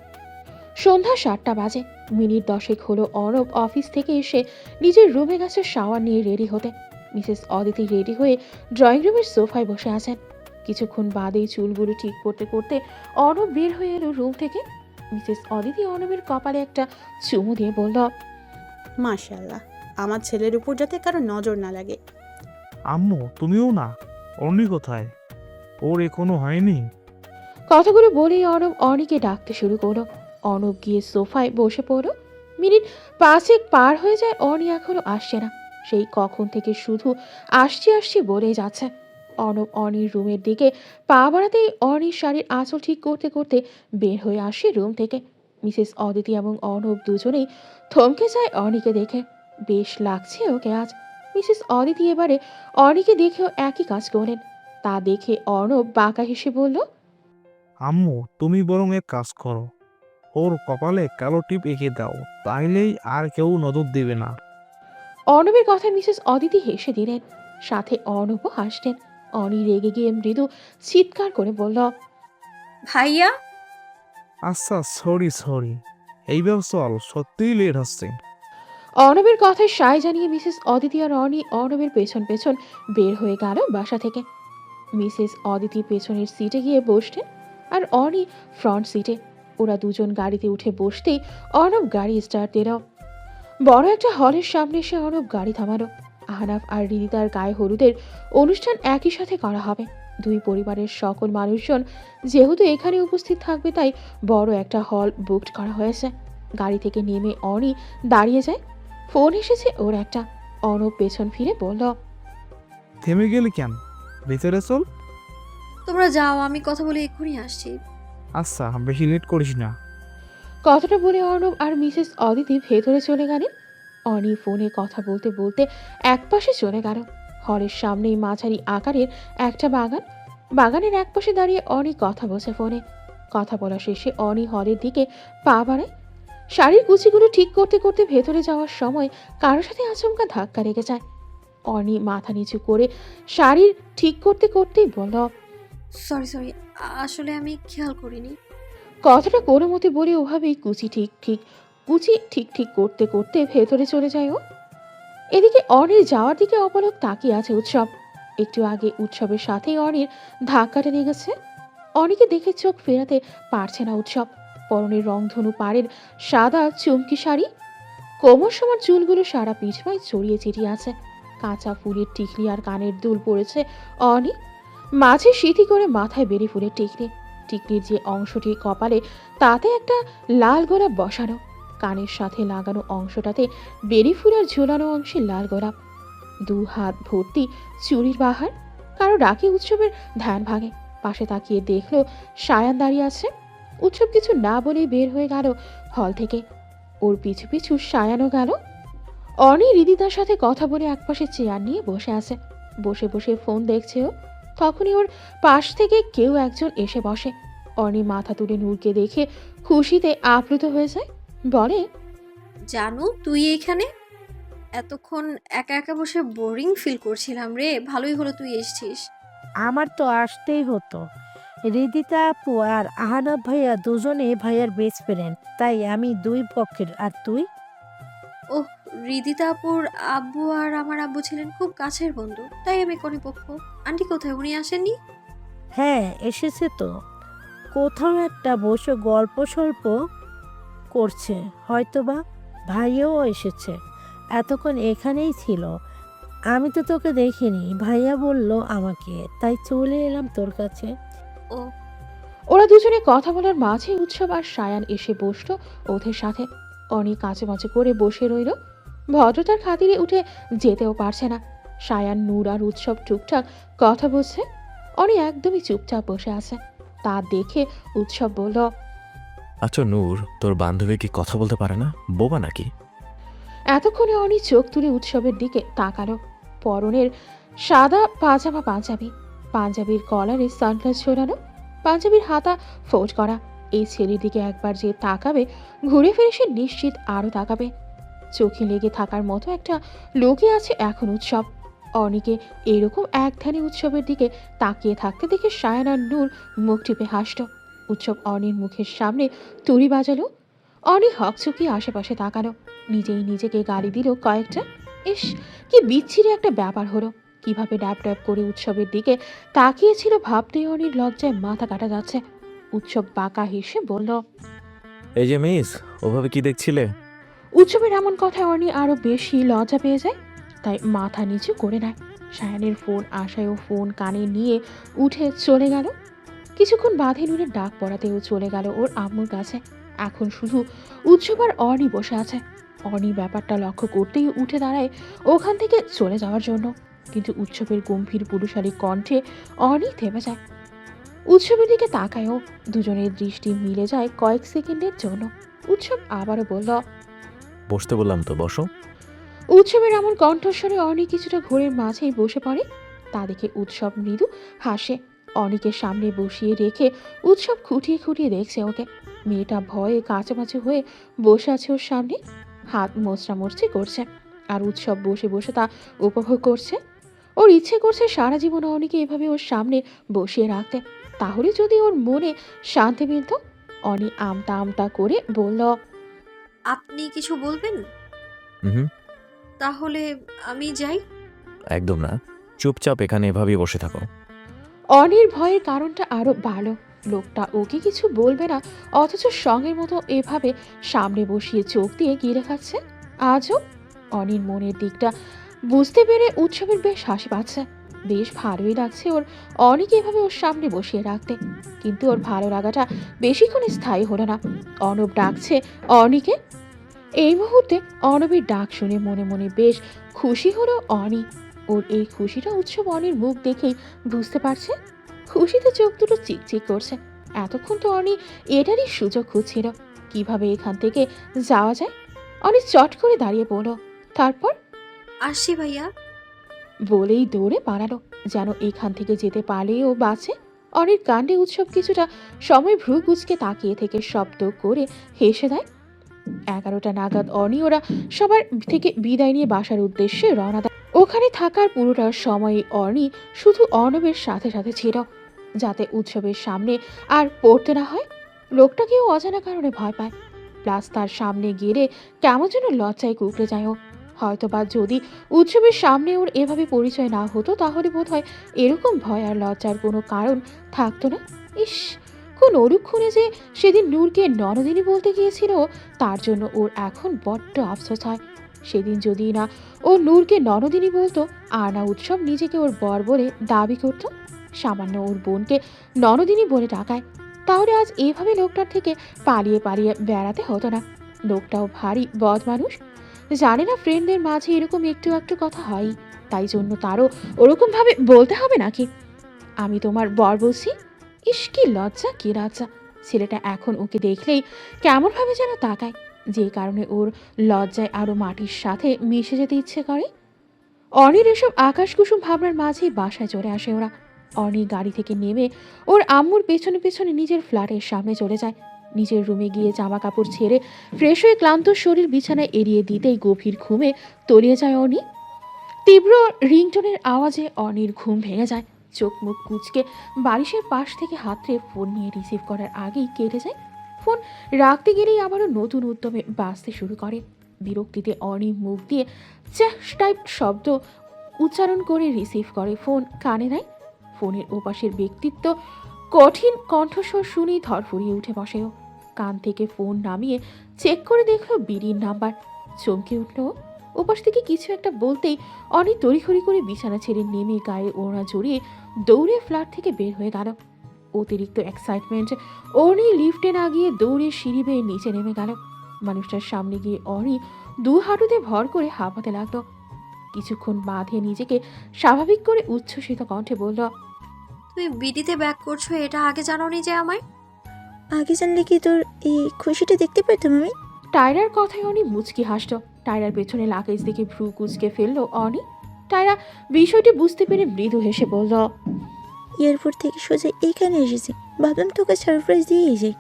সন্ধ্যা 7টা বাজে। মিনিট 10 হলো অর্ণব অফিস থেকে এসে নিজের রুমে গেছে শাওয়ার নিয়ে রেডি হতে। মিসেস অদিতি রেডি হয়ে ড্রয়িং রুমের সোফায় বসে আছেন। কিছুক্ষণ বাদেই চুলগুলো ঠিক করতে করতে অর্ণব বের হয়ে এলো রুম থেকে। মিসেস অদিতি অর্ণবের কপালে একটা চুমু দিয়ে বলল,
মাশাআল্লাহ, আমার ছেলের উপর যাতে কারো নজর না লাগে।
আম্মু তুমিও না? অর্ণি কোথায়? ওর এখনো হয়নি?
কথাগুলো বলেই অর্ণব অর্ণিকে ডাকতে শুরু করলো। অর্ণব গিয়ে সোফায় বসে পড়ল। মিনিট 5 পার হয়ে যায়, অর্ণি এখনো আসছে না। সেই কখন থেকে শুধু আসছি আসছি বলেই যাচ্ছে। অর্ণব অর্ণির রুমের দিকে পা বাড়াতেই অর্ণির শাড়ির আঁচল ঠিক করতে করতে বের হয়ে আসে রুম থেকে। মিসেস অদিতি এবং অর্ণব দুজনেই থমকে যায় অর্ণিকে দেখে। বেশ লাগছে ওকে আজ। মিসেস অদিতি এবারে অর্ণিকে দেখেও একই কাজ করলেন। তা দেখে অর্ণব বাঁকা হেসে বলল,
আম্মু তুমি বরং এক কাজ করো, ওর কপালে কালো টিপ এঁকে দাও, তাইলেই আর কেউ নজর দেবে না।
অর্ণবের কথায় মিসেস অদিতি হেসে দিলেন, সাথে অর্ণবও হাসলেন। অর্ণি রেগে গিয়ে মৃদু চিৎকার করে বলল,
ভাইয়া,
আচ্ছা সরি, এইবার চল, সত্যিই লেট হচ্ছে।
অর্ণবের কথায় সায় জানিয়ে মিসেস অদিতি আর অর্ণি অর্ণবের পেছন পেছন বের হয়ে গেল বাসা থেকে। মিসেস অদিতি পেছনের সিটে গিয়ে বসলেন আর অর্ণি ফ্রন্ট সিটে। ওরা দুজন গাড়িতে উঠে বসতেই অর্ণব গাড়ি স্টার্ট দিল। বড় একটা হলের সামনে এসে অর্ণব গাড়ি থামালো। আহনাফ আর রিদিতার গায়ে হলুদের অনুষ্ঠান একই সাথে করা হবে। দুই পরিবারের সকল মানুষজন যেহেতু এখানে উপস্থিত থাকবে, তাই বড় একটা হল বুকড করা হয়েছে। গাড়ি থেকে নেমে অর্ণি দাঁড়িয়ে যায়। ফোন এসেছে ওর একটা। অর্ণব পেছন ফিরে বলল,
থেমে গেলি কেন? ভেতরে চল।
তোমরা যাও, আমি কথা বলে এক্ষুনি আসছি।
আচ্ছা বেশি লেট করিস না।
কথাটা বলে অর্ণব আর মিসেস অদিতি ভেতরে চলে গেলেন। অর্ণি ফোনে কথা বলতে বলতে একপাশে চলে গেল। হলের সামনেই মাঝারি আকারের একটা বাগান। বাগানের একপাশে দাঁড়িয়ে অর্ণি কথা বলছে ফোনে। কথা বলা শেষে অর্ণি হলের দিকে পা বাড়ায়। শাড়ির কুচিগুলো ঠিক করতে করতে ভেতরে যাওয়ার সময় কারোর সাথে আচমকা ধাক্কা লেগে যায়। অর্ণি মাথা নিচু করে শাড়ির ঠিক করতে করতেই বলল,
সরি, আসলে আমি খেয়াল করিনি।
কথাটা কোনো মতে বলে ওভাবেই কুচি ঠিক ঠিক করতে করতে ভেতরে চলে যায় ও। এদিকে অর্ণির যাওয়ার দিকে অপলক তাকিয়ে আছে উৎসব। একটু আগে উৎসবের সাথেই অর্ণির ধাক্কাটা লেগেছে। অর্ণিকে দেখে চোখ ফেরাতে পারছে না উৎসব। পরনের রংধনু পাড়ের সাদা চুমকি শাড়ি, কোমর সমান চুলগুলো সারা পিছমায় ছড়িয়ে ছিটিয়ে আছে। কাঁচা ফুলের টিকলি আর কানের দুল পড়েছে অর্ণি। মাঝে সিঁথি করে মাথায় বেরি ফুলের টিকলি। টিকলির যে অংশটি কপালে, তাতে একটা লাল গোলাপ বসানো। কানের সাথে লাগানো অংশটাতে বেরি ফুলের ঝুলানো অংশে লাল গোলাপ। 2 হাত ভর্তি চুরির বাহার। কারো ডাকে উৎসবের ধ্যান ভাঙে। পাশে তাকিয়ে দেখলো সায়ান দাঁড়িয়ে আছে। উৎসব কিছু না বলেই বের হয়ে গেল হল থেকে। ওর পিছু পিছু সায়ানও গেল। অর্ণি রিদিতার সাথে কথা বলে একপাশে চেয়ার নিয়ে বসে আছে। বসে বসে ফোন দেখছে ও। তখনই ওর পাশ থেকে কেউ একজন এসে বসে। অর্ণি মাথা তুলে নূরকে দেখে খুশিতে আপ্লুত হয়ে যায়। বলে,
জানু, তুই এখানে? এতক্ষণ একা একা বসে বোরিং ফিল করছিলাম রে, ভালোই হলো তুই এসেছিস।
আমার তো আসতেই হতো। রিদিতা আপু আর আহানাব ভাইয়া দুজনে ভাইয়ার বেস্ট ফ্রেন্ড, তাই আমি দুই পক্ষের। আর তুই?
ওহ, রিদিতা আপুর আব্বু আর আমার আব্বু ছিলেন খুব কাছের বন্ধু, তাই আমি কনেপক্ষ। আন্টি কোথায়, উনি আসেননি?
হ্যাঁ এসেছে তো, কোথাও একটা বসে গল্প সল্প করছে হয়তোবা। ভাইয়াও এসেছে, এতক্ষণ এখানেই ছিল। আমি তো তোকে দেখিনি, ভাইয়া বলল আমাকে, তাই চলে এলাম তোর কাছে।
ও
ওরা দুজনে কথা বলার মাঝে উৎসব আর সায়ান এসে বসলো ওদের সাথে। অনি কাঁচে করে বসে রইল, ভদ্রতার খাতিরে উঠে যেতেও পারছে না। সায়ান, নূর আর উৎসব টুকটাক কথা বলছে, অনি একদমই চুপচাপ বসে আছে। তা দেখে উৎসব বলল,
আচ্ছা নূর, তোর বান্ধবী কি কথা বলতে পারে না? বোবা নাকি?
এতক্ষণে অনি চোখ তুলে উৎসবের দিকে তাকালো। পরনের সাদা পাজামা পাঞ্জাবি, পাঞ্জাবির কলারে সানগ্লাস ঝোলানো, পাঞ্জাবির হাতা ফোল্ড করা। এই ছেলের দিকে একবার যে তাকাবে, ঘুরে ফিরে সে নিশ্চিত আরো তাকাবে। চোখে লেগে থাকার মতো একটা লোকই আছে এখন উৎসব। অনিকে এরকম এক ধ্যানে উৎসবের দিকে তাকিয়ে থাকতে দেখে সায়ান আর নূর মুখ টিপে হাসল। উৎসব অনির মুখের সামনে তুড়ি বাজালো। অনি হকচকিয়ে আশেপাশে তাকালো, নিজেই নিজেকে গালি দিল কয়েকটা। ইস, কি বিচ্ছিরি একটা ব্যাপার হলো। কিভাবে ড্যাব ড্যাব করে উৎসবের দিকে তাকিয়েছিল ভাবতেই অনির লজ্জায় মাথা কাটা যাচ্ছে। উৎসব বাঁকা হেসে বলল,
এই যে মিস, ওভাবে কি দেখছিলে?
উৎসবের এমন কথায় অনি আরো বেশি লজ্জা পেয়ে যায়, তাই মাথা নিচু করে নেয়। সায়ানের ফোন আসায় ও ফোন কানে নিয়ে উঠে চলে গেল। কিছুক্ষণ বাঁধে নূরের ডাক পড়াতেও চলে গেল ওর আম্মুর কাছে। এখন শুধু উৎসব আর অনি বসে আছে। অনি ব্যাপারটা লক্ষ্য করতেই উঠে দাঁড়ায় ওখান থেকে চলে যাওয়ার জন্য, কিন্তু উৎসবের গম্ভীর পুরুষালী কণ্ঠে অনি থেমে যায়। উৎসবের দিকে তাকায়ও, দুজনের দৃষ্টি মিলে যায় কয়েক সেকেন্ডের জন্য। উৎসব আবারও বলল,
বসতে বললাম তো, বসো।
উৎসবের এমন কণ্ঠস্বরে অনি কিছুটা ঘোরের মাঝেই বসে পড়ে। তা দেখে উৎসব মৃদু হাসে। অনিকে সামনে বসিয়ে রেখে উৎসব খুঁটিয়ে খুঁটিয়ে দেখছে ওকে। মেয়েটা ভয়ে কাঁচামাচি হয়ে বসে আছে ওর সামনে, হাত মোচড়ামুচড়ি করছে। আর উৎসব বসে বসে তা উপভোগ করছে। ওর ইচ্ছে করছে সারা জীবন অনিকে এভাবে ওর সামনে বসিয়ে রাখতে, তাহলে যদি ওর মনে শান্তি মিলত। অনি আমতা আমতা করে বলল,
আপনি কিছু বলবেন?
হুম,
তাহলে আমি যাই।
একদম না, চুপচাপ এখানে এভাবেই বসে থাকো।
অনির ভয়ের কারণটা আরো ভালো। লোকটা ওকে কিছু বলবে না, অথচ সঙ্গের মতো এভাবে সামনে বসিয়ে চোখ দিয়ে গিলে খাচ্ছে। আজও অনির মনের দিকটা বুঝতে পেরে উৎসবের বেশ হাসি পাচ্ছে। বেশ ভালোই লাগছে ওর অনিকে এভাবে ওর সামনে বসিয়ে রাখতে। কিন্তু ওর ভালো লাগাটা বেশিক্ষণ স্থায়ী হলো না। অনব ডাকছে অনিকে। এই মুহূর্তে অনবের ডাক শুনে মনে মনে বেশ খুশি হলো অনি। ওর এই খুশিটা উৎসব অনির মুখ দেখেই বুঝতে পারছে। খুশিতে চোখ দুটো চিকচিক করছে। এতক্ষণ তো অনি এটারই সুযোগ খুঁজছিল, কিভাবে এখান থেকে যাওয়া যায়। অনি চট করে দাঁড়িয়ে পড়ল, তারপর
আসছি ভাইয়া।
বলেই দৌড়ে পালালো, যেন এখান থেকে যেতে পারলেও বাঁচে। অনির কাণ্ডে উৎসব কিছুটা সময় ভ্রু কুঁচকে তাকিয়ে থেকে শব্দ করে হেসে দেয়। 11টা নাগাদ অনি ওরা সবার থেকে বিদায় নিয়ে বাসার উদ্দেশ্যে রওনা দেয়। ওখানে থাকার পুরোটা সময় অনি শুধু অর্ণবের সাথে সাথে ছিল, যাতে উৎসবের সামনে আর পড়তে না হয়। লোকটাকেও অজানা কারণে ভয় পায়, প্লাস তার সামনে গেলে কেমন যেন লজ্জায় কুকড়ে যায় ও। হয়তোবা যদি উৎসবের সামনে ওর এভাবে পরিচয় না হতো, তাহলে বোধহয় এরকম ভয় আর লজ্জার কোনো কারণ থাকতো না। ইস, কোন অলুক্ষণে যে সেদিন নূরকে ননদিনী বলতে গিয়েছিল, তার জন্য ওর এখন বড্ড আফসোস হয়। সেদিন যদি না ও নূরকে ননদিনী বলতো, আর না উৎসব নিজেকে ওর বর বলে দাবি করত, সামান্য ওর বোনকে ননদিনী বলে ডাকায়, তাহলে আজ এভাবে লোকটার থেকে পালিয়ে পালিয়ে বেড়াতে হতো না। লোকটাও ভারী বদ মানুষ, জানে না ফ্রেন্ডদের মাঝে এরকম একটু একটু কথা হয়, তাই জন্য তারও ওরকম ভাবে বলতে হবে নাকি? আমি তোমার বর বলছি। ইস, কি লজ্জা কি লজ্জা। ছেলেটা এখন ওকে দেখলেই কেমন ভাবে যেন তাকায়, যে কারণে ওর লজ্জায় আরো মাটির সাথে মিশে যেতে ইচ্ছে করে। অনির এসব আকাশ কুসুম ভাবনার মাঝেই বাসায় চলে আসে ওরা। অনি গাড়ি থেকে নেমে ওর আম্মুর পেছনে পেছনে নিজের ফ্ল্যাটের সামনে চলে যায়। নিজের রুমে গিয়ে জামা কাপড় ছেড়ে ফ্রেশ হয়ে ক্লান্ত শরীর বিছানায় এড়িয়ে দিতেই গভীর ঘুমে তলিয়ে যায় অনি। তীব্র রিংটোনের আওয়াজে অনির ঘুম ভেঙে যায়। চোখ মুখ কুচকে বালিশের পাশ থেকে হাতড়ে ফোন নিয়ে রিসিভ করার আগেই কেটে যায়। ফোন রাখতে গেলেই আবারও নতুন উদ্যমে বাজতে শুরু করে। বিরক্তিতে অনি মুখ দিয়ে চ্যাহ টাইপ শব্দ উচ্চারণ করে রিসিভ করে ফোন কানে নেয়। ফোনের ওপাশের ব্যক্তিত্ব কঠিন কণ্ঠস্বর শুনেই ধরফড়িয়ে উঠে বসেও। কান থেকে ফোন নামিয়ে চেক করে দেখলো বিড়ির নাম্বার। চমকে উঠল, ওপাশ থেকে কিছু একটা বলতেই অনি তড়িঘড়ি করে বিছানা ছেড়ে নেমে গায়ে ওড়না জড়িয়ে দৌড়ে ফ্ল্যাট থেকে বের হয়ে গেল। অতিরিক্ত এক্সাইটমেন্ট অনি লিফটে না গিয়ে দৌড়ে সিঁড়ি বেয়ে নিচে নেমে গেল। মানুষটার সামনে গিয়ে অনি দু হাঁটুতে ভর করে হাঁপাতে লাগলো। কিছুক্ষণ বাঁধে নিজেকে স্বাভাবিক করে উচ্ছ্বসিত কণ্ঠে বলল,
তুমি বিডিতে ব্যাক করছো এটা আগে জানোনি যে আমায়?
আগে জানলে কি তোর এই খুশিটা দেখতে পেতাম আমি?
টায়রার কথায় অনি মুচকি হাসল। টায়রার পেছনে লাগেজ দেখে ভ্রু কুচকে ফেললো অনি। টায়রা বিষয়টি বুঝতে পেরে মৃদু হেসে বলল,
এয়ারপোর্ট থেকে সোজা এখানে এসেছি, ভাবলাম তোকে সারপ্রাইজ দিয়েই যাই।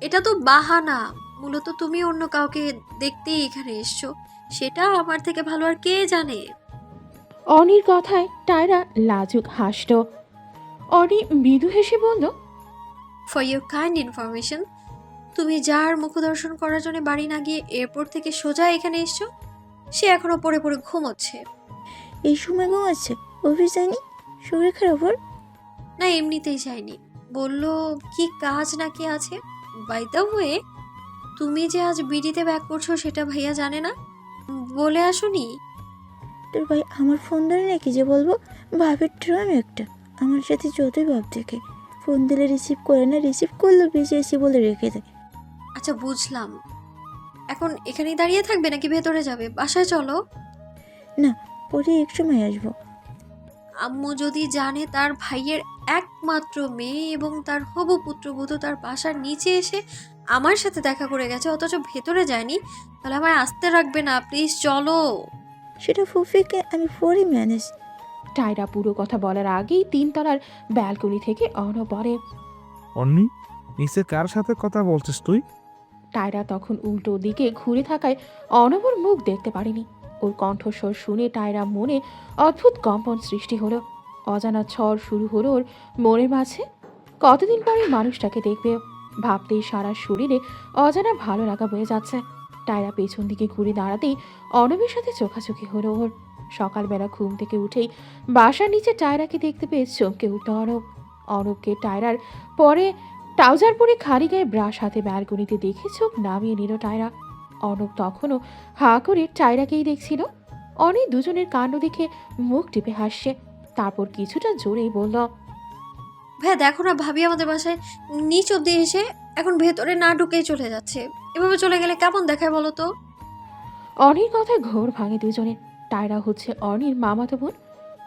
এটা তো বাহানা। মূলত তুমি অন্য কাউকে দেখতেই এখানে এসছো, সেটা আমার থেকে ভালো আর কে জানে।
অনির কথায় টায়রা লাজুক হাসল। অনি মৃদু হেসে বলল,
ফর ইউর কাইন্ড ইনফরমেশন, তুমি যার মুখদর্শন করার জন্য বাড়ি না গিয়ে এয়ারপোর্ট থেকে সোজা এখানে এসছো, সে এখনো পড়ে পড়ে ঘুমোচ্ছে।
এই সময় ঘুমাচ্ছে? অফিস যায়নি? শরীর খারাপ ওর?
না, এমনিতেই যায়নি। বললো কি কাজ নাকি আছে। বাই দ্য ওয়ে, তুমি যে আজ বিডিতে ব্যাক করছো সেটা ভাইয়া জানে না? বলে আসুনি?
তোর ভাই আমার ফোন ধরে নাকি যে বলবো? ভাবের ড্রাম একটা। আমার সাথে যতই ভাব দেখে, ফোন দিলে রিসিভ করে না, রিসিভ করলেও বেশি এসি বলে রেখে দেয়।
আচ্ছা বুঝলাম। এখন এখানেই দাঁড়িয়ে থাকবে নাকি ভেতরে যাবে? বাসায় চলো।
না, পরে এক সময় আসবো।
আম্মু যদি জানে তার ভাইয়ের একমাত্র মেয়ে এবং তার হবু পুত্রবধূ তার বাসার নিচে এসে আমার সাথে দেখা করে গেছে অথচ ভেতরে যায়নি, তাহলে আমায় আসতে রাখবে না। প্লিজ চলো।
সেটা ফুফিকে আমি পরে ম্যানেজ।
টায়রা পুরো কথা বলার আগেই 3 তলার ব্যালকনি থেকে অর্ণব বলে,
অন্নি, নিচে কার সাথে কথা বলছিস তুই?
টায়রা তখন উল্টো দিকে ঘুরে থাকায় অর্ণবর মুখ দেখতে পারেনি। ওর কণ্ঠস্বর শুনে টায়রা মনে অদ্ভুত কম্পন সৃষ্টি হলো। অজানা ঝড় শুরু হলো ওর মনের মাঝে। কতদিন পরে মানুষটাকে দেখবে, ভাবতেই সারা শরীরে অজানা ভালো লাগা বয়ে যাচ্ছে। টায়রা পেছন দিকে ঘুরে দাঁড়াতেই অর্ণবের সাথে চোখাচোখি হলো ওর। সকালবেলা ঘুম থেকে উঠেই বাসার নিচে টায়রাকে দেখতে পেয়ে চমকে উঠল অর্ণব। অর্ণবকে টায়রার পরে ট্রাউজার পরে খালি গায়ে ব্রাশ হাতে ব্যালকনিতে দেখে চোখ নামিয়ে নিল টায়রা। অর্ণব তখনও হাঁ করে টায়রাকেই দেখছিল। অনেক দুজনের কাণ্ড দেখে মুখ টিপে হাসছে, তারপর কিছুটা জোরেই বলল,
ভাইয়া দেখো না, ভাবি আমাদের বাসায় নিচ অব্দি এসে এখন ভেতরে না ঢুকেই চলে যাচ্ছে। এভাবে চলে গেলে কেমন দেখায় বলো তো?
অনির কথায় ঘোর ভাঙে দুজনের। টায়রা হচ্ছে অনির মামাতো বোন।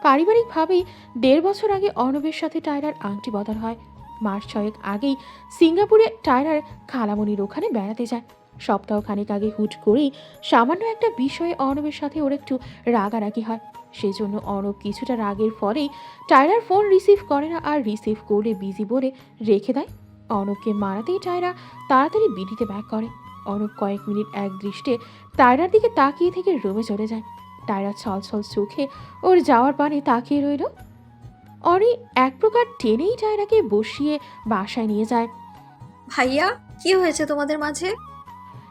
পারিবারিকভাবেই 1.5 বছর আগে অর্ণবের সাথে টায়রার আংটি বদল হয়। মাস 6 আগেই সিঙ্গাপুরে টায়রার খালামণির ওখানে বেড়াতে যায়। সপ্তাহখানেক আগে হুট করেই সামান্য একটা বিষয়ে অর্ণবের সাথে ওর একটু রাগারাগি হয়। সেজন্য অর্ণব কিছুটা রাগের ফলেই টায়রার ফোন রিসিভ করে না, আর রিসিভ করলে বিজি বলে রেখে দেয়। অর্ণবকে মারাতেই টায়রা তাড়াতাড়ি বিডিতে ব্যাক করে। অর্ণব কয়েক মিনিট এক দৃষ্টে টায়রার দিকে তাকিয়ে থেকে রুমে চলে যায়। টায়রা ছলছল চোখে ওর যাওয়ার পানে তাকিয়ে রইল। অনি এক প্রকার টেনেই টায়রাকে বসিয়ে বাসায় নিয়ে যায়।
ভাইয়া, কি হয়েছে তোমাদের মাঝে?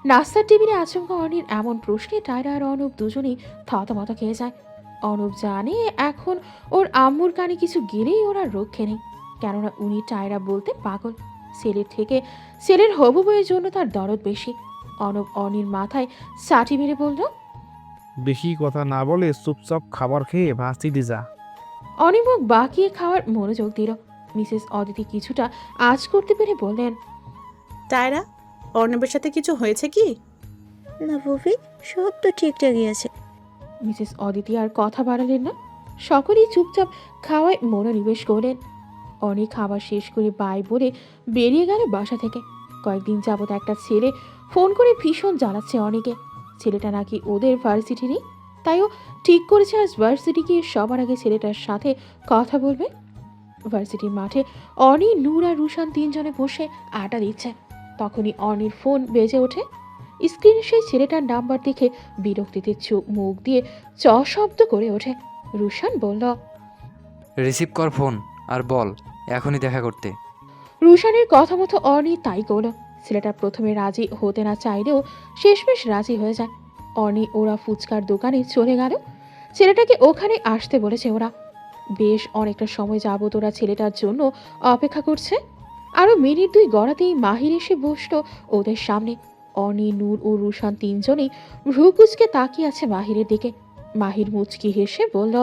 নাস্তার টেবিলে আচমকা অনির এমন প্রশ্নে টায়রা আর অর্ণব দুজনেই থতমত খেয়ে যায়। অর্ণব জানে এখন ওর আম্মুর কানে কিছু গেলেই ওরা রক্ষে নেই, কেননা উনি টায়রা বলতে পাগল। ছেলের থেকে ছেলের হবু বইয়ের জন্য তার দরদ বেশি। অর্ণব অনির মাথায় সাটি মেরে বলল,
বেশি কথা না বলে চুপচাপ খাবার খেয়ে ভাসিতে যা।
অনিমুখ বাকিয়ে খাওয়ার মনোযোগ দিল। মিসেস অদিতি কিছুটা আজ করতে পেরে বললেন,
টায়রা, অর্ণবের সাথে কিছু হয়েছে কি?
না ফুফি, সব তো ঠিকঠাকই আছে।
মিসেস অদিতি আর কথা বাড়ালেন না। সকলেই চুপচাপ খাওয়ায় মনোনিবেশ করলেন। অনেক খাবার শেষ করে বাই বলে বেরিয়ে গেল বাসা থেকে। কয়েকদিন যাবত একটা ছেলে ফোন করে ভীষণ জ্বালাচ্ছে অনেকে। ছেলেটা নাকি ওদের ভার্সিটিরই, তাইও ঠিক করেছে আজ ভার্সিটি গিয়ে সবার আগে ছেলেটার সাথে কথা বলবে। ভার্সিটির মাঠে অনি, নূর আর রুশান 3 জনে বসে আড্ডা দিচ্ছে। তখনই অনির ফোন বেজে ওঠে। স্ক্রিনে সেই ছেলেটার নাম্বার দেখে বিরক্তিতে চোখ মুখ দিয়ে চ শব্দ করে ওঠে। রুশান বলল,
রিসিভ কর ফোন আর বল এখনই দেখা করতে।
রুশানের কথা মতো অর্নি তাই করল। ছেলেটা প্রথমে রাজি হতে না চাইলেও শেষমেশ রাজি হয়ে যায়। অর্নি ওরা ফুচকার দোকানে চলে গেল। ছেলেটাকে ওখানে আসতে বলেছে ওরা। বেশ অনেকটা সময় যাবত ওরা ছেলেটার জন্য অপেক্ষা করছে। আরও মিনিট 2 গড়াতেই মাহির এসে বসলো ওদের সামনে। অনি, নূর ও রুশান তিনজনেই ভ্রুকুচকে তাকিয়ে আছে মাহিরের দিকে। মাহির মুচকি হেসে বলল,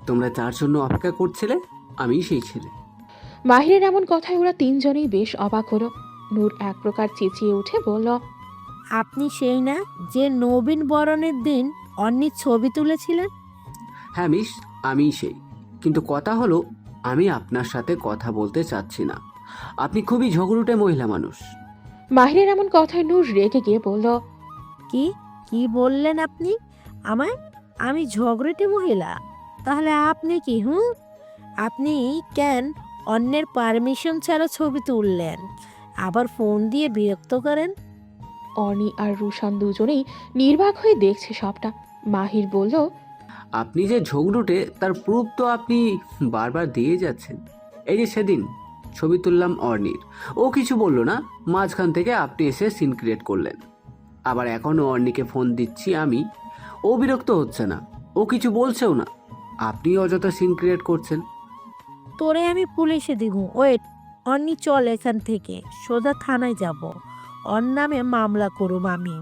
তোমরা যার জন্য অপেক্ষা করছিলে আমি সেই ছেলে।
মাহিরের এমন কথায় ওরা তিনজনেই বেশ অবাক হলো। নূর এক প্রকার চেঁচিয়ে উঠে বলল,
আপনি সেই না যে নবীন বরণের দিন অন্যের ছবি তুলেছিলেন?
হ্যাঁ মিস, আমি সেই। কিন্তু কথা হলো, আমি আপনার সাথে কথা বলতে চাচ্ছি না। আপনি খুবই ঝগড়ুটে মহিলা মানুষ।
মাহিরের এমন কথায় নূর রেগে গিয়ে বলল,
কি কি বললেন আপনি আমায়? আমি ঝগড়াটে মহিলা? তাহলে আপনি কি? আপনি কেন অন্যের পারমিশন ছাড়া ছবি তুললেন, আবার ফোন দিয়ে বিরক্ত করেন?
অনি আর রুশান দুজনেই নির্বাক হয়ে দেখছে সবটা। মাহির বলল,
আপনি যে ঝগড়ুটে তার প্রুফ তো আপনি বারবার দিয়ে যাচ্ছেন। এই যে সেদিন ছবি তুললাম অর্নির, ও কিছু বললো না, মাঝখান থেকে আপনি এসে সিন ক্রিয়েট করলেন। আবার এখনও অর্নিকে ফোন দিচ্ছি আমি, ও বিরক্ত হচ্ছে না, ও কিছু বলছেও না, আপনি অযথা সিন ক্রিয়েট করছেন।
তোরে আমি পুলিশে দিব। ওয়েট, অন্নি চল এখান থেকে, সোজা থানায় যাব, ওর নামে মামলা করুম আমি।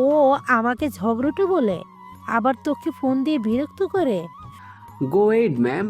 ও আমাকে ঝগড়াটে বলে, আবার তোকে ফোন দিয়ে বিরক্ত করে।
গো এইড ম্যাম,